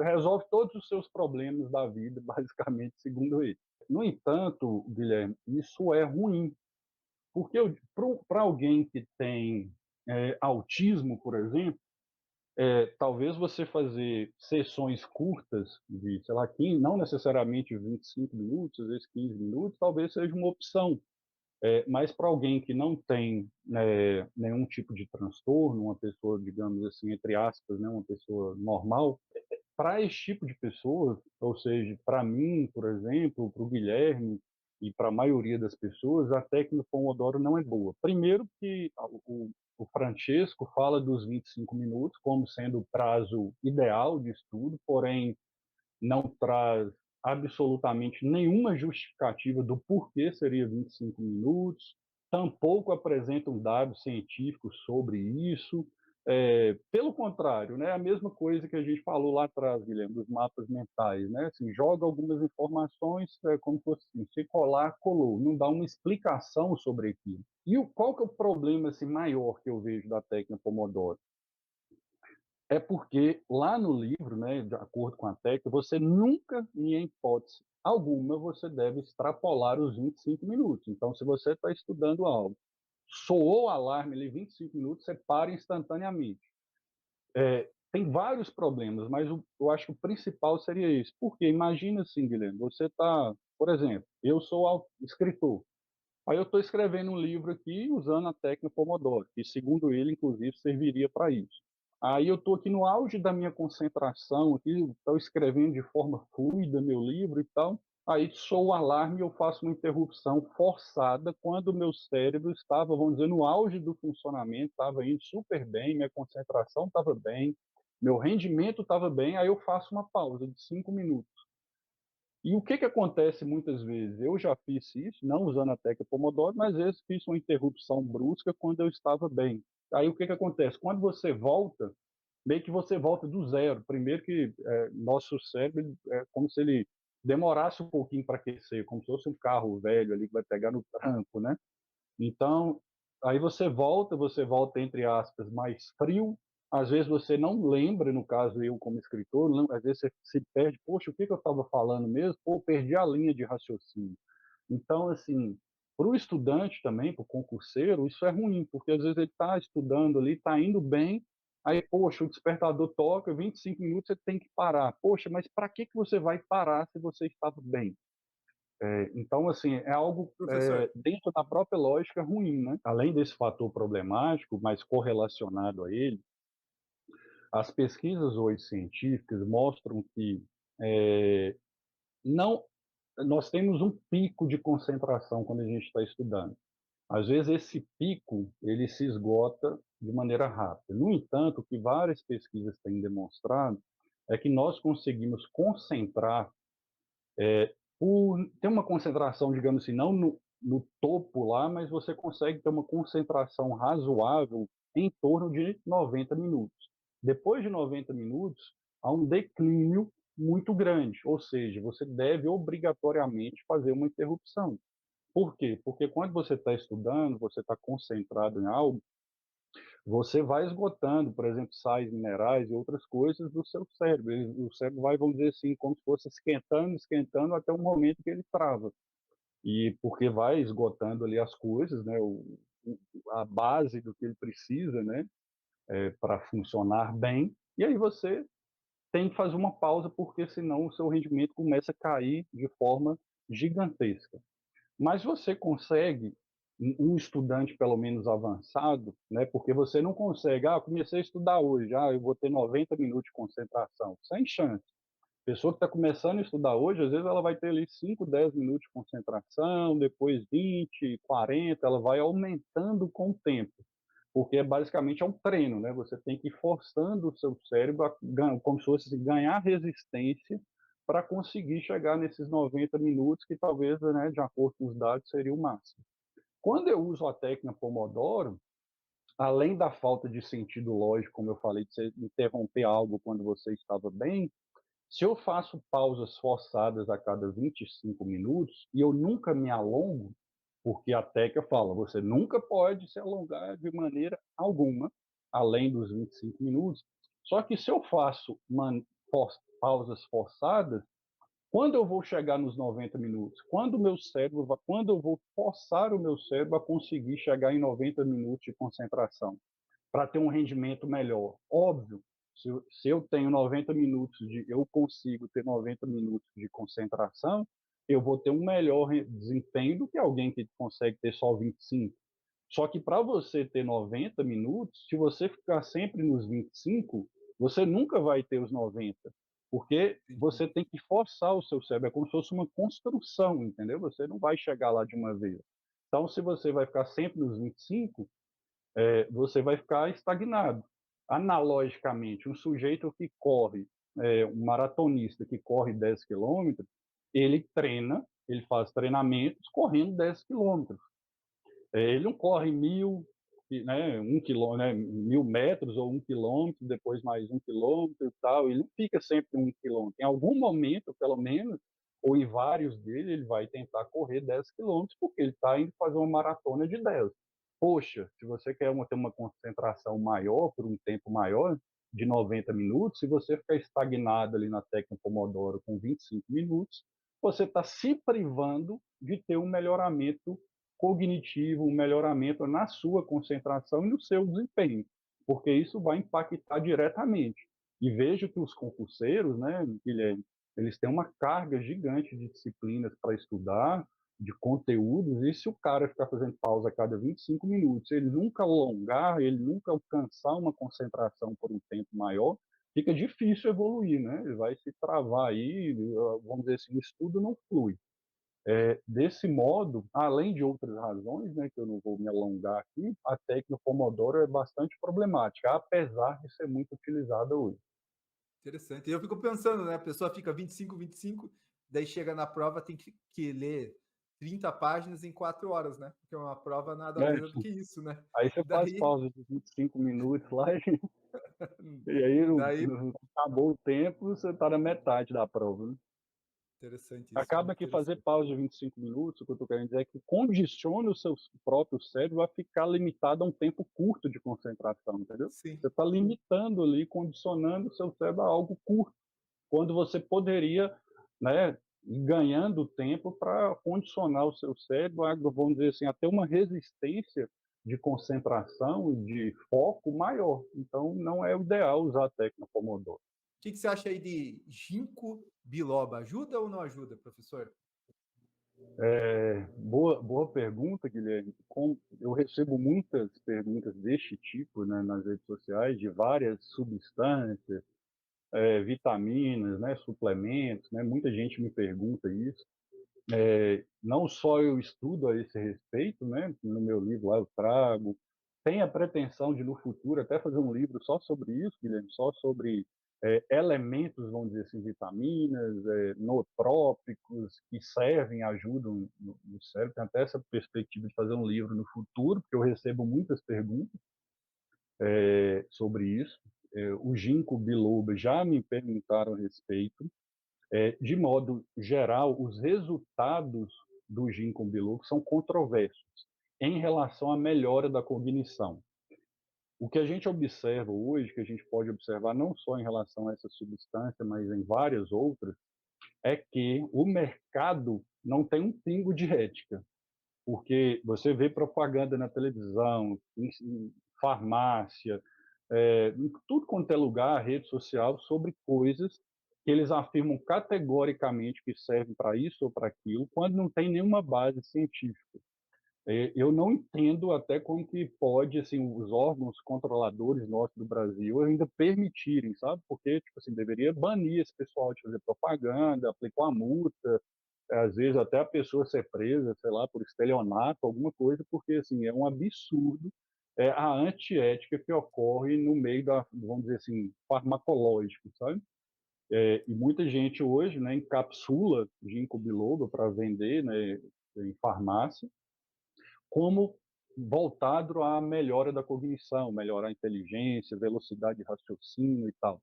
resolve todos os seus problemas da vida, basicamente, segundo ele. No entanto, Guilherme, isso é ruim, porque para alguém que tem autismo, por exemplo, talvez você fazer sessões curtas de, sei lá, 15, não necessariamente 25 minutos, às vezes 15 minutos, talvez seja uma opção. Mas para alguém que não tem nenhum tipo de transtorno, uma pessoa, digamos assim, entre aspas, né, uma pessoa normal, para esse tipo de pessoas, ou seja, para mim, por exemplo, para o Guilherme e para a maioria das pessoas, a técnica Pomodoro não é boa. Primeiro que o Francesco fala dos 25 minutos como sendo o prazo ideal de estudo, porém não traz absolutamente nenhuma justificativa do porquê seria 25 minutos, tampouco apresentam dados científicos sobre isso. Pelo contrário, né, a mesma coisa que a gente falou lá atrás, Guilherme, dos mapas mentais, né? Assim, joga algumas informações como se fosse assim, se colar, colou, não dá uma explicação sobre aquilo. E qual que é o problema assim, maior que eu vejo da técnica Pomodoro? É porque lá no livro, né, de acordo com a técnica, você nunca, em hipótese alguma, você deve extrapolar os 25 minutos. Então, se você está estudando algo, soou o alarme ali 25 minutos, você para instantaneamente. Tem vários problemas, mas eu acho que o principal seria isso. Porque imagina assim, Guilherme, você está, por exemplo, eu sou escritor. Aí eu estou escrevendo um livro aqui usando a técnica Pomodoro, que segundo ele, inclusive, serviria para isso. Aí eu estou aqui no auge da minha concentração, estou escrevendo de forma fluida meu livro e tal. Aí soa o alarme e eu faço uma interrupção forçada quando o meu cérebro estava, vamos dizer, no auge do funcionamento, estava indo super bem, minha concentração estava bem, meu rendimento estava bem, aí eu faço uma pausa de 5 minutos. E o que acontece muitas vezes? Eu já fiz isso, não usando a técnica Pomodoro, mas às vezes fiz uma interrupção brusca quando eu estava bem. Aí o que acontece? Quando você volta, meio que você volta do zero. Primeiro que nosso cérebro é como se ele demorasse um pouquinho para aquecer, como se fosse um carro velho ali que vai pegar no tranco, né? Então, aí você volta entre aspas mais frio. Às vezes você não lembra, no caso eu como escritor, não, às vezes você se perde, poxa, o que eu estava falando mesmo? Pô, perdi a linha de raciocínio. Então, assim, para o estudante também, para o concurseiro, isso é ruim, porque às vezes ele está estudando ali, está indo bem, aí, poxa, o despertador toca, 25 minutos você tem que parar. Poxa, mas para que você vai parar se você estava bem? Então, assim, é algo Professor, dentro da própria lógica ruim, né? Além desse fator problemático, mas correlacionado a ele, as pesquisas hoje científicas mostram que não, nós temos um pico de concentração quando a gente está estudando. Às vezes esse pico ele se esgota de maneira rápida. No entanto, o que várias pesquisas têm demonstrado é que nós conseguimos concentrar por ter uma concentração, digamos assim, não no topo lá, mas você consegue ter uma concentração razoável em torno de 90 minutos. Depois de 90 minutos, há um declínio muito grande, ou seja, você deve obrigatoriamente fazer uma interrupção. Por quê? Porque quando você está estudando, você está concentrado em algo, você vai esgotando, por exemplo, sais minerais e outras coisas do seu cérebro. O cérebro vai, vamos dizer assim, como se fosse esquentando, esquentando até o momento que ele trava. E porque vai esgotando ali as coisas, né, a base do que ele precisa, né, para funcionar bem. E aí você tem que fazer uma pausa, porque senão o seu rendimento começa a cair de forma gigantesca. Mas você consegue, um estudante pelo menos avançado, né, porque você não consegue, comecei a estudar hoje, eu vou ter 90 minutos de concentração, sem chance. A pessoa que está começando a estudar hoje, às vezes ela vai ter ali 5, 10 minutos de concentração, depois 20, 40, ela vai aumentando com o tempo, porque basicamente é um treino, né? Você tem que ir forçando o seu cérebro a como se fosse ganhar resistência para conseguir chegar nesses 90 minutos, que talvez, né, de acordo com os dados, seria o máximo. Quando eu uso a técnica Pomodoro, além da falta de sentido lógico, como eu falei, de você interromper algo quando você estava bem, se eu faço pausas forçadas a cada 25 minutos e eu nunca me alongo, porque a técnica fala, você nunca pode se alongar de maneira alguma, além dos 25 minutos. Só que se eu faço pausas forçadas, quando eu vou chegar nos 90 minutos? Quando eu vou forçar o meu cérebro a conseguir chegar em 90 minutos de concentração? para ter um rendimento melhor. Óbvio, se eu tenho 90 minutos eu consigo ter 90 minutos de concentração, eu vou ter um melhor desempenho do que alguém que consegue ter só 25. Só que para você ter 90 minutos, se você ficar sempre nos 25, você nunca vai ter os 90, porque você tem que forçar o seu cérebro, é como se fosse uma construção, entendeu? Você não vai chegar lá de uma vez. Então, se você vai ficar sempre nos 25, você vai ficar estagnado. Analogicamente, um sujeito que corre, um maratonista que corre 10 quilômetros, ele treina, ele faz treinamentos correndo 10 quilômetros. Ele não corre 1.000, né, 1.000 metros ou 1 quilômetro, depois mais 1 quilômetro e tal. Ele não fica sempre 1 quilômetro. Em algum momento, pelo menos, ou em vários dele, ele vai tentar correr 10 quilômetros, porque ele está indo fazer uma maratona de 10. Poxa, se você quer ter uma concentração maior, por um tempo maior, de 90 minutos, se você ficar estagnado ali na técnica Pomodoro com 25 minutos, você está se privando de ter um melhoramento cognitivo, um melhoramento na sua concentração e no seu desempenho, porque isso vai impactar diretamente. E vejo que os concurseiros, né, Guilherme, eles têm uma carga gigante de disciplinas para estudar, de conteúdos, e se o cara ficar fazendo pausa a cada 25 minutos, ele nunca alongar, ele nunca alcançar uma concentração por um tempo maior, fica difícil evoluir, né? Ele vai se travar aí, vamos dizer assim, o estudo não flui. Desse modo, além de outras razões, né, que eu não vou me alongar aqui, a técnica Pomodoro é bastante problemática, apesar de ser muito utilizada hoje. Interessante. E eu fico pensando, né? A pessoa fica 25, 25, daí chega na prova, tem que ler 30 páginas em 4 horas, né? Porque é uma prova nada mais do que isso, né? Aí você faz Daí, pausa de 25 minutos lá e aí daí acabou o tempo, você está na metade da prova, né? interessante isso, Acaba muito que fazer interessante. pausa de 25 minutos, o que eu estou querendo dizer é que condiciona o seu próprio cérebro a ficar limitado a um tempo curto de concentração, entendeu? Sim, Você está limitando ali, condicionando o seu cérebro a algo curto, quando você poderia, né, ir ganhando tempo para condicionar o seu cérebro a, vamos dizer assim, a ter uma resistência de concentração e de foco maior. Então, não é o ideal usar a técnica Pomodoro. o que você acha aí de ginkgo biloba? Ajuda ou não ajuda, professor? Boa pergunta, Guilherme. Eu recebo muitas perguntas deste tipo, né, nas redes sociais, de várias substâncias, vitaminas, né, suplementos, né, muita gente me pergunta isso. Não só eu estudo a esse respeito, né, no meu livro lá eu trago, tenho a pretensão de no futuro até fazer um livro só sobre isso, Guilherme, só sobre elementos, vamos dizer assim, vitaminas, nootrópicos que servem, ajudam no cérebro. Tenho até essa perspectiva de fazer um livro no futuro, porque eu recebo muitas perguntas sobre isso. O ginkgo biloba já me perguntaram a respeito. De modo geral, os resultados do ginkgo biloba são controversos em relação à melhora da cognição. O que a gente observa hoje, que a gente pode observar não só em relação a essa substância, mas em várias outras, é que o mercado não tem um pingo de ética, porque você vê propaganda na televisão, em farmácia, em tudo quanto é lugar, rede social, sobre coisas que eles afirmam categoricamente que servem para isso ou para aquilo, quando não tem nenhuma base científica. Eu não entendo até como que pode, assim, os órgãos controladores nossos do Brasil ainda permitirem, sabe? Porque, tipo assim, deveria banir esse pessoal de fazer propaganda, aplicar uma multa, às vezes até a pessoa ser presa, sei lá, por estelionato, alguma coisa, porque, assim, é um absurdo a antiética que ocorre no meio da, vamos dizer assim, farmacológico, sabe? E muita gente hoje, né, encapsula ginkgo biloba para vender, né, em farmácia, como voltado à melhora da cognição, melhorar a inteligência, velocidade de raciocínio e tal.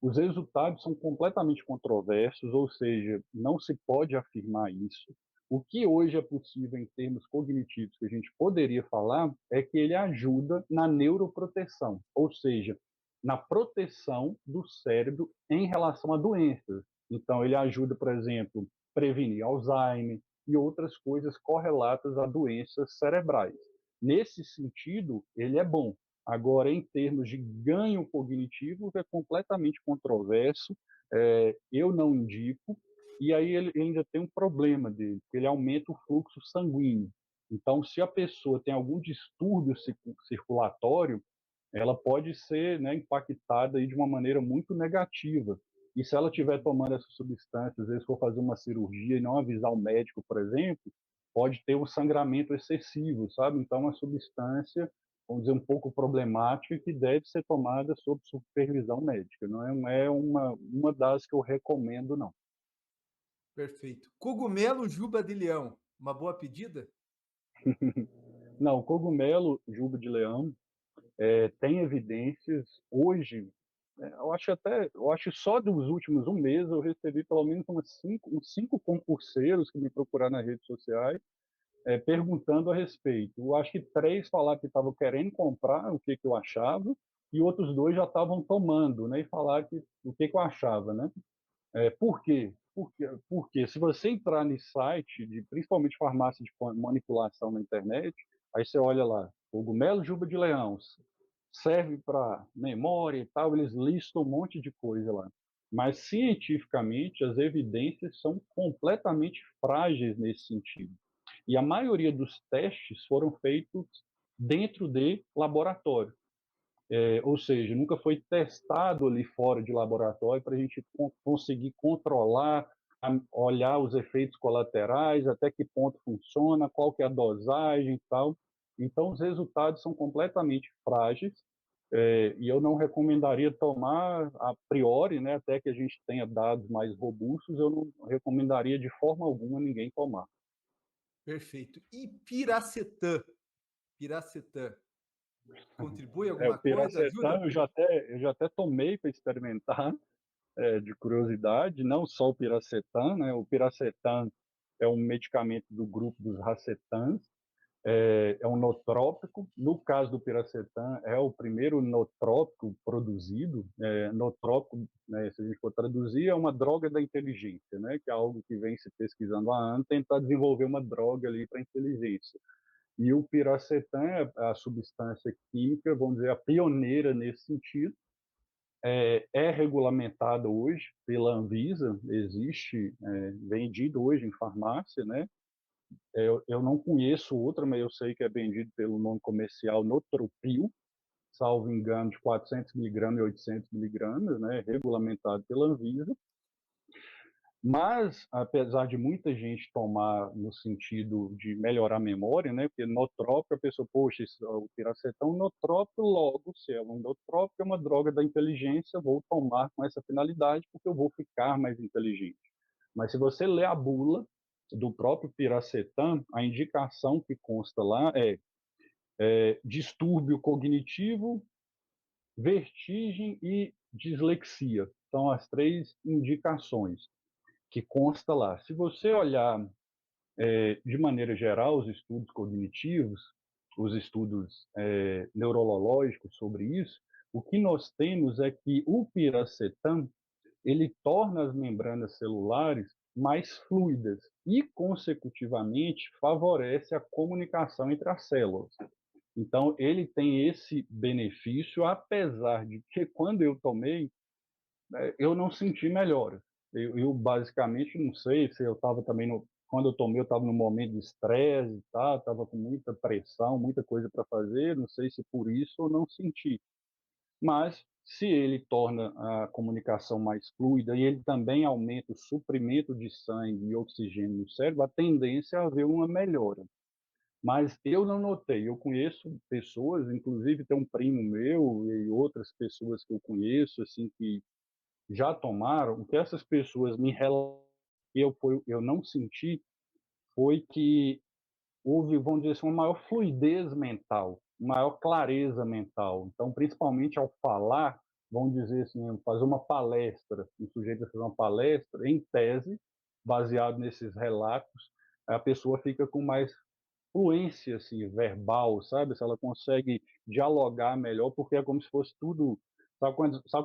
Os resultados são completamente controversos, ou seja, não se pode afirmar isso. O que hoje é possível em termos cognitivos que a gente poderia falar é que ele ajuda na neuroproteção, ou seja, na proteção do cérebro em relação a doenças. Então, ele ajuda, por exemplo, prevenir Alzheimer e outras coisas correlatas a doenças cerebrais. Nesse sentido, ele é bom. Agora, em termos de ganho cognitivo, é completamente controverso. Eu não indico. E aí ele ainda tem um problema dele, que ele aumenta o fluxo sanguíneo. Então, se a pessoa tem algum distúrbio circulatório, ela pode ser, né, impactada aí de uma maneira muito negativa. E se ela estiver tomando essas substâncias, às vezes for fazer uma cirurgia e não avisar o médico, por exemplo, pode ter um sangramento excessivo, sabe? Então, uma substância, vamos dizer, um pouco problemática que deve ser tomada sob supervisão médica. Não é uma das que eu recomendo, não. Perfeito. Cogumelo Juba de Leão, uma boa pedida? Não, cogumelo Juba de Leão tem evidências hoje. Eu acho que só dos últimos um mês eu recebi pelo menos uns cinco concurseiros que me procuraram nas redes sociais perguntando a respeito. Eu acho que três falaram que estavam querendo comprar, o que eu achava, e outros dois já estavam tomando, né, e falaram o que eu achava, né? Por quê? Porque se você entrar no site, principalmente farmácia de manipulação na internet, aí você olha lá, cogumelo Juba de Leão, serve para memória e tal, eles listam um monte de coisa lá. Mas, cientificamente, as evidências são completamente frágeis nesse sentido. E a maioria dos testes foram feitos dentro de laboratório. Ou seja, nunca foi testado ali fora de laboratório para a gente conseguir controlar, olhar os efeitos colaterais, até que ponto funciona, qual que é a dosagem e tal. Então, os resultados são completamente frágeis e eu não recomendaria tomar a priori, né, até que a gente tenha dados mais robustos, eu não recomendaria de forma alguma ninguém tomar. Perfeito. E Piracetam? Piracetam contribui O alguma coisa? piracetam Ajuda? eu já até tomei para experimentar, de curiosidade, não só o piracetam, né? O piracetam é um medicamento do grupo dos racetams, é um nootrópico. No caso do piracetam, é o primeiro nootrópico produzido. Nootrópico, né, se a gente for traduzir, é uma droga da inteligência, né? Que é algo que vem se pesquisando há anos, tentar desenvolver uma droga ali para a inteligência. E o piracetam é a substância química, vamos dizer, a pioneira nesse sentido. É regulamentado hoje pela Anvisa, existe vendido hoje em farmácia, né? Eu não conheço outra, mas eu sei que é vendido pelo nome comercial Notropil, salvo engano, de 400 miligramas e 800 miligramas, né? Regulamentado pela Anvisa. Mas, apesar de muita gente tomar no sentido de melhorar a memória, né? Porque nootrópico, a pessoa, poxa, o piracetam é um nootrópico, logo, se é um nootrópico, é uma droga da inteligência, vou tomar com essa finalidade porque eu vou ficar mais inteligente. Mas se você lê a bula do próprio piracetam, a indicação que consta lá é distúrbio cognitivo, vertigem e dislexia. São as três indicações que consta lá. Se você olhar de maneira geral os estudos cognitivos, os estudos neurológicos sobre isso, o que nós temos é que o piracetam ele torna as membranas celulares mais fluidas e, consecutivamente, favorece a comunicação entre as células. Então, ele tem esse benefício, apesar de que, quando eu tomei, eu não senti melhora. Eu basicamente não sei se eu estava também quando eu tomei, eu estava num momento de estresse, tá? Estava com muita pressão, muita coisa para fazer, não sei se por isso eu não senti. Mas se ele torna a comunicação mais fluida e ele também aumenta o suprimento de sangue e oxigênio no cérebro, a tendência é haver uma melhora. Mas eu não notei. Eu conheço pessoas, inclusive tem um primo meu e outras pessoas que eu conheço, assim, que já tomaram. O que essas pessoas me relataram, eu não senti, foi que houve, vamos dizer assim, uma maior fluidez mental, maior clareza mental. Então, principalmente ao falar, vamos dizer assim, fazer uma palestra, um sujeito vai fazer uma palestra, em tese, baseado nesses relatos, a pessoa fica com mais fluência assim, verbal, sabe? Se ela consegue dialogar melhor, porque é como se fosse tudo. Sabe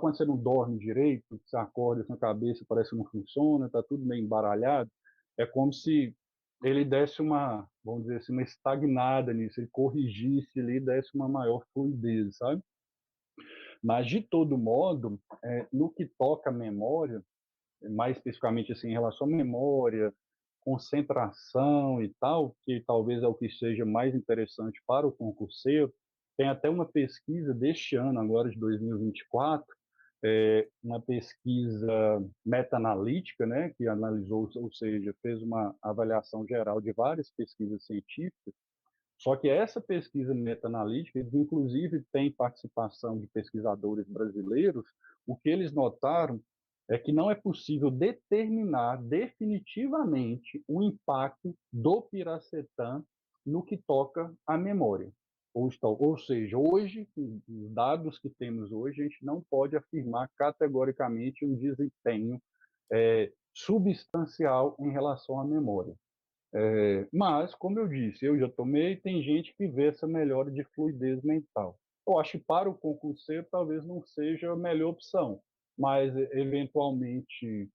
quando você não dorme direito, você acorda, sua cabeça parece que não funciona, está tudo meio embaralhado? É como se ele desse uma, vamos dizer assim, uma estagnada nisso, ele corrigisse ali, desse uma maior fluidez, sabe? Mas, de todo modo, no que toca a memória, mais especificamente assim, em relação à memória, concentração e tal, que talvez é o que seja mais interessante para o concurseiro, tem até uma pesquisa deste ano, agora de 2024, uma pesquisa meta-analítica, né, que analisou, ou seja, fez uma avaliação geral de várias pesquisas científicas. Só que essa pesquisa meta-analítica, eles inclusive tem participação de pesquisadores brasileiros, o que eles notaram é que não é possível determinar definitivamente o impacto do piracetam no que toca à memória. Ou seja, hoje, os dados que temos hoje, a gente não pode afirmar categoricamente um desempenho substancial em relação à memória. Mas, como eu disse, eu já tomei, tem gente que vê essa melhora de fluidez mental. Eu acho que para o concurseiro talvez não seja a melhor opção, mas eventualmente,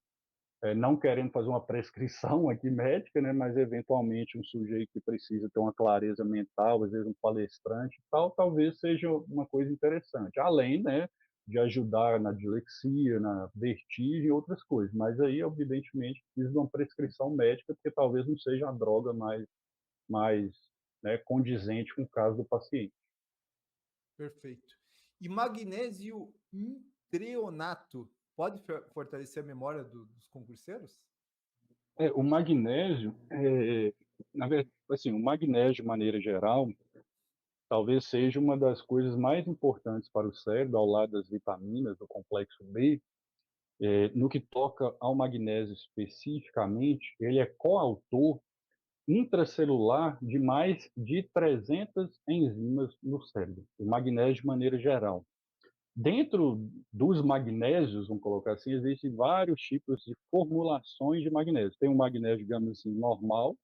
não querendo fazer uma prescrição aqui médica, né, mas eventualmente um sujeito que precisa ter uma clareza mental, às vezes um palestrante e tal, talvez seja uma coisa interessante. Além, né, de ajudar na dislexia, na vertigem e outras coisas. Mas aí, evidentemente, precisa de uma prescrição médica, porque talvez não seja a droga mais né, condizente com o caso do paciente. Perfeito. E magnésio intreonato pode fortalecer a memória dos concurseiros? O magnésio, na verdade, assim, o magnésio, de maneira geral, talvez seja uma das coisas mais importantes para o cérebro, ao lado das vitaminas do complexo B. No que toca ao magnésio especificamente, ele é coautor intracelular de mais de 300 enzimas no cérebro, o magnésio de maneira geral. Dentro dos magnésios, vamos colocar assim, existem vários tipos de formulações de magnésio. Tem um magnésio, digamos assim, normal,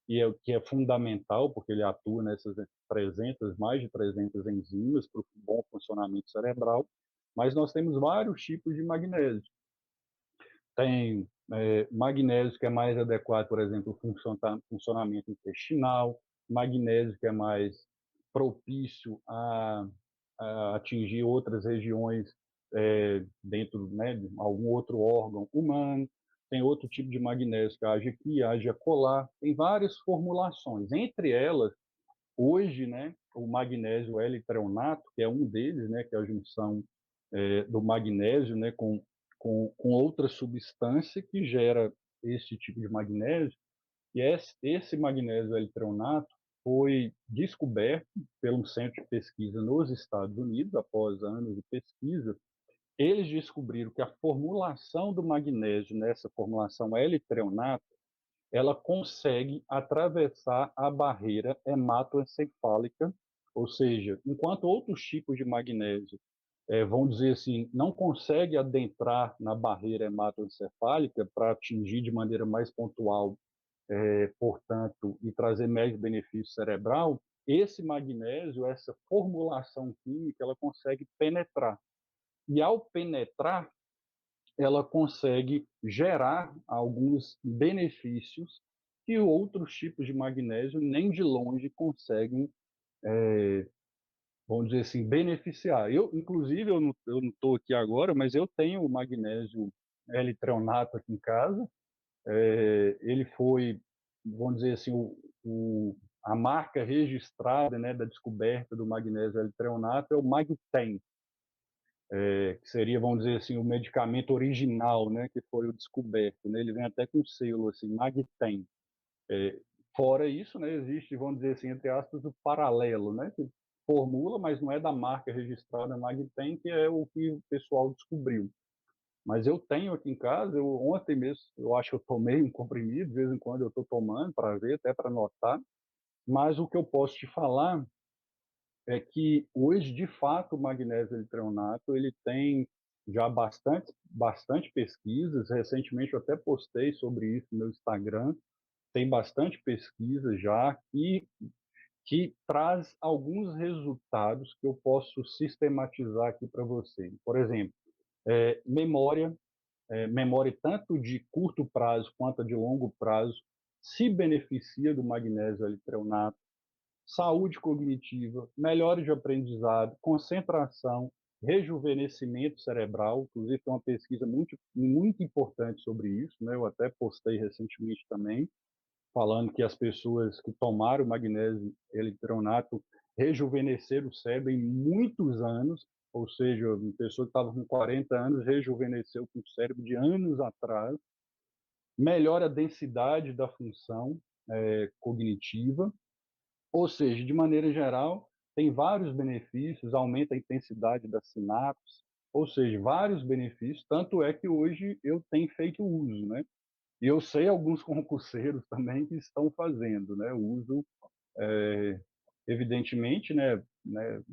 que é fundamental, porque ele atua nessas mais de 300 enzimas para o bom funcionamento cerebral, mas nós temos vários tipos de magnésio. Tem magnésio que é mais adequado, por exemplo, ao funcionamento intestinal, magnésio que é mais propício a atingir outras regiões dentro, né, de algum outro órgão humano. Tem outro tipo de magnésio que age aqui, age acolá. Tem várias formulações. Entre elas, hoje, né, o magnésio L-treonato, que é um deles, né, que é a junção do magnésio, né, com outra substância que gera esse tipo de magnésio. E esse magnésio L-treonato foi descoberto pelo centro de pesquisa nos Estados Unidos, após anos de pesquisa. Eles descobriram que a formulação do magnésio nessa formulação L-treonato ela consegue atravessar a barreira hematoencefálica, ou seja, enquanto outros tipos de magnésio, vamos dizer assim, não consegue adentrar na barreira hematoencefálica para atingir de maneira mais pontual, portanto, e trazer mais benefício cerebral, esse magnésio, essa formulação química, ela consegue penetrar. E ao penetrar, ela consegue gerar alguns benefícios que outros tipos de magnésio nem de longe conseguem, vamos dizer assim, beneficiar. Inclusive, eu não estou aqui agora, mas eu tenho o magnésio L-treonato aqui em casa. Ele foi, vamos dizer assim, a marca registrada, né, da descoberta do magnésio L-treonato é o Magtem, que seria, vamos dizer assim, o medicamento original, né, que foi o descoberto, né? Ele vem até com selo, assim, Magtem. Fora isso, né, existe, vamos dizer assim, entre aspas, o paralelo, né, que formula, mas não é da marca registrada Magtem, que é o que o pessoal descobriu. Mas eu tenho aqui em casa, ontem mesmo, eu acho que eu tomei um comprimido, de vez em quando eu estou tomando para ver, até para anotar, mas o que eu posso te falar é que hoje, de fato, o magnésio L-treonato, ele tem já bastante pesquisas, recentemente eu até postei sobre isso no meu Instagram, tem bastante pesquisa já que traz alguns resultados que eu posso sistematizar aqui para você. Por exemplo, memória tanto de curto prazo quanto de longo prazo, se beneficia do magnésio L-treonato, saúde cognitiva, melhora de aprendizado, concentração, rejuvenescimento cerebral. Inclusive, tem uma pesquisa muito importante sobre isso, né? Eu até postei recentemente também, falando que as pessoas que tomaram magnésio L-treonato rejuvenesceram o cérebro em muitos anos, ou seja, uma pessoa que estava com 40 anos rejuvenesceu com o cérebro de anos atrás, melhora a densidade da função cognitiva, ou seja, de maneira geral, tem vários benefícios, aumenta a intensidade das sinapses, ou seja, vários benefícios, tanto é que hoje eu tenho feito uso, né? E eu sei alguns concurseiros também que estão fazendo, né, o uso, evidentemente, né,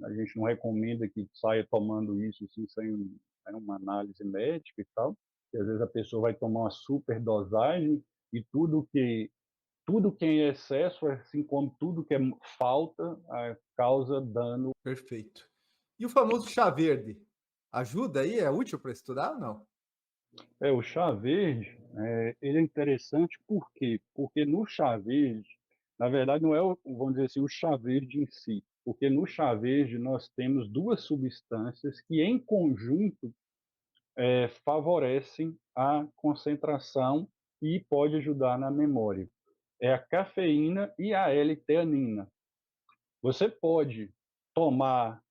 a gente não recomenda que saia tomando isso assim, sem uma análise médica e tal, porque às vezes a pessoa vai tomar uma superdosagem e tudo que é em excesso, assim como tudo que é falta, causa dano. Perfeito. E o famoso chá verde? Ajuda aí? É útil para estudar ou não? O chá verde, ele é interessante por quê? Porque no chá verde, na verdade, não é, vamos dizer assim, o chá verde em si, porque no chá verde nós temos duas substâncias que, em conjunto, favorecem a concentração e pode ajudar na memória. É a cafeína e a L-teanina. Você pode tomar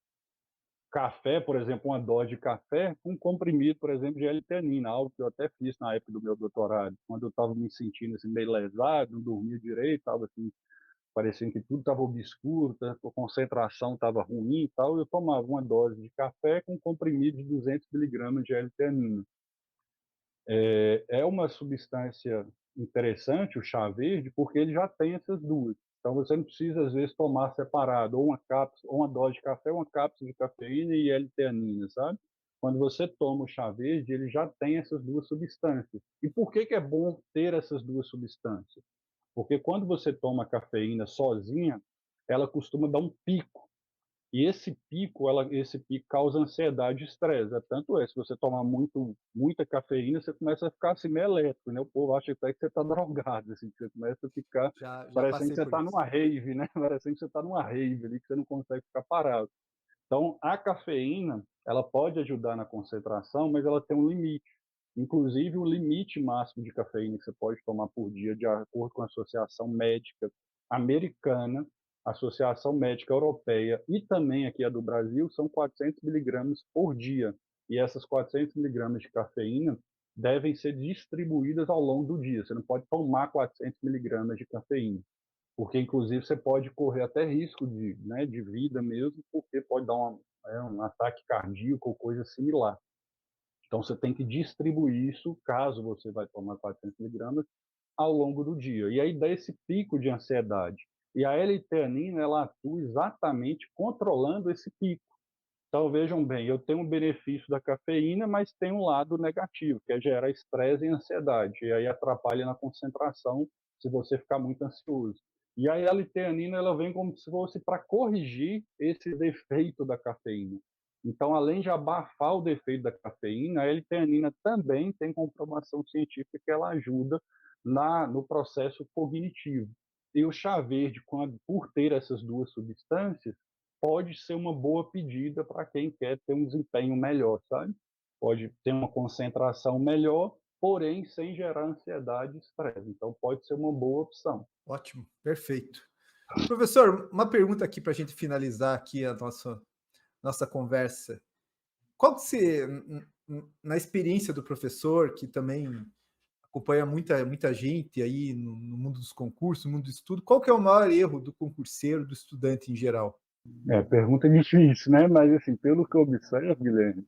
café, por exemplo, uma dose de café, com um comprimido, por exemplo, de L-teanina, algo que eu até fiz na época do meu doutorado, quando eu estava me sentindo assim, meio lesado, não dormia direito, estava assim, parecendo que tudo estava obscuro, a concentração estava ruim e tal, eu tomava uma dose de café com um comprimido de 200 miligramas de L-teanina. É uma substância interessante, o chá verde, porque ele já tem essas duas. Então você não precisa, às vezes, tomar separado, ou uma cápsula, ou uma dose de café, uma cápsula de cafeína e L-teanina, sabe? Quando você toma o chá verde, ele já tem essas duas substâncias. E por que é bom ter essas duas substâncias? Porque quando você toma a cafeína sozinha, ela costuma dar um pico. E esse pico causa ansiedade e estresse. Tanto se você tomar muita cafeína, você começa a ficar assim meio elétrico, né? O povo acha até que você está drogado, assim, que você começa a ficar Já parecendo que passei você por está isso. numa rave, né? Parecendo que você está numa rave ali, que você não consegue ficar parado. Então, a cafeína, ela pode ajudar na concentração, mas ela tem um limite. Inclusive, o limite máximo de cafeína que você pode tomar por dia, de acordo com a Associação Médica Americana, Associação Médica Europeia e também aqui a do Brasil, são 400 miligramas por dia. E essas 400 miligramas de cafeína devem ser distribuídas ao longo do dia. Você não pode tomar 400 miligramas de cafeína, porque inclusive você pode correr até risco de vida mesmo, porque pode dar um ataque cardíaco ou coisa similar. Então você tem que distribuir isso, caso você vai tomar 400 miligramas, ao longo do dia. E aí dá esse pico de ansiedade. E a L-teanina, ela atua exatamente controlando esse pico. Então, vejam bem, eu tenho um benefício da cafeína, mas tem um lado negativo, que é gerar estresse e ansiedade. E aí atrapalha na concentração se você ficar muito ansioso. E a L-teanina, ela vem como se fosse para corrigir esse defeito da cafeína. Então, além de abafar o defeito da cafeína, a L-teanina também tem comprovação científica que ela ajuda no processo cognitivo. E o chá verde, por ter essas duas substâncias, pode ser uma boa pedida para quem quer ter um desempenho melhor, sabe? Pode ter uma concentração melhor, porém sem gerar ansiedade e estresse. Então, pode ser uma boa opção. Ótimo, perfeito. Professor, uma pergunta aqui para a gente finalizar aqui a nossa conversa. Qual que você, na experiência do professor, que também acompanha muita gente aí no mundo dos concursos, no mundo do estudo, qual que é o maior erro do concurseiro, do estudante em geral? Pergunta difícil, né? Mas, assim, pelo que eu observo, Guilherme,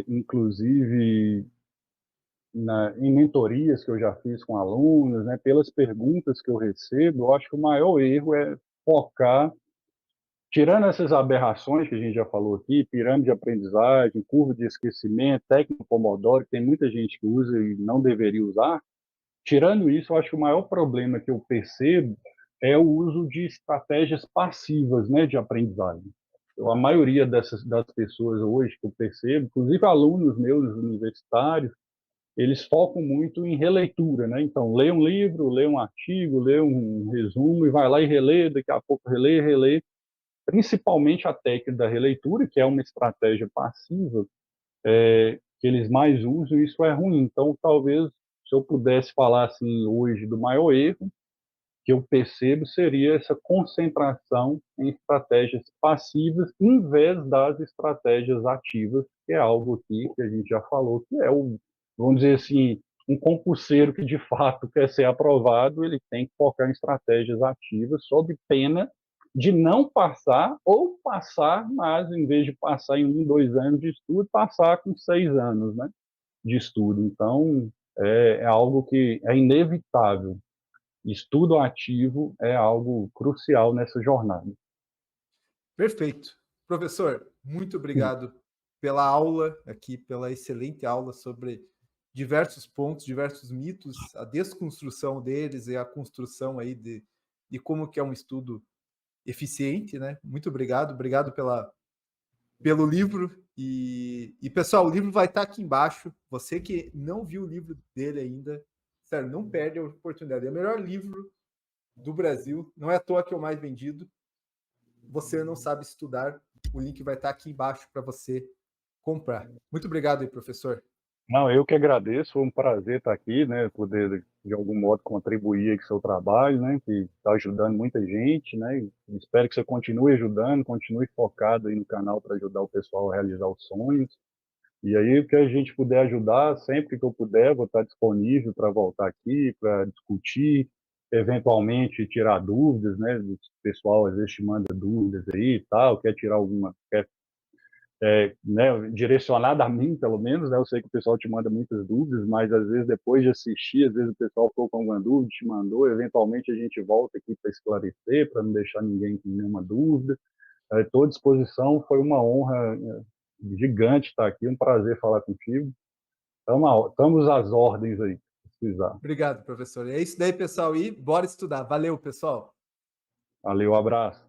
inclusive em mentorias que eu já fiz com alunos, né, pelas perguntas que eu recebo, eu acho que o maior erro é focar, tirando essas aberrações que a gente já falou aqui, pirâmide de aprendizagem, curva de esquecimento, técnica Pomodoro, que tem muita gente que usa e não deveria usar. Tirando isso, eu acho que o maior problema que eu percebo é o uso de estratégias passivas, né, de aprendizagem. A maioria das pessoas hoje que eu percebo, inclusive alunos meus universitários, eles focam muito em releitura, né? Então, lê um livro, lê um artigo, lê um resumo e vai lá e relê, daqui a pouco relê. Principalmente a técnica da releitura, que é uma estratégia passiva, que eles mais usam, isso é ruim. Então, talvez, se eu pudesse falar assim hoje do maior erro que eu percebo seria essa concentração em estratégias passivas em vez das estratégias ativas, que é algo aqui que a gente já falou, que é vamos dizer assim, um concurseiro que de fato quer ser aprovado, ele tem que focar em estratégias ativas, sob pena de não passar ou passar, mas em vez de passar em 1, 2 anos de estudo, passar com 6 anos, né, de estudo. Então, é algo que é inevitável. Estudo ativo é algo crucial nessa jornada. Perfeito. Professor, muito obrigado pela aula aqui, pela excelente aula sobre diversos pontos, diversos mitos, a desconstrução deles e a construção aí de como que é um estudo eficiente, né? Muito obrigado pelo livro. E, pessoal, o livro vai estar aqui embaixo. Você que não viu o livro dele ainda, sério, não perde a oportunidade. É o melhor livro do Brasil. Não é à toa que é o mais vendido. Você não sabe estudar, o link vai estar aqui embaixo para você comprar. Muito obrigado aí, professor. Não, eu que agradeço, foi um prazer estar aqui, né, poder de algum modo contribuir com o seu trabalho, né, que está ajudando muita gente, né, e espero que você continue ajudando, continue focado aí no canal para ajudar o pessoal a realizar os sonhos. E aí, o que a gente puder ajudar, sempre que eu puder, vou estar disponível para voltar aqui, para discutir, eventualmente tirar dúvidas, né? O pessoal às vezes te manda dúvidas aí e tal, quer tirar alguma, né, direcionada a mim, pelo menos, né? Eu sei que o pessoal te manda muitas dúvidas, mas às vezes depois de assistir, às vezes o pessoal ficou com alguma dúvida, te mandou, eventualmente a gente volta aqui para esclarecer, para não deixar ninguém com nenhuma dúvida. Estou à disposição, foi uma honra gigante estar aqui, um prazer falar contigo. Estamos às ordens aí, se precisar. Obrigado, professor. É isso daí, pessoal. E bora estudar. Valeu, pessoal. Valeu, abraço.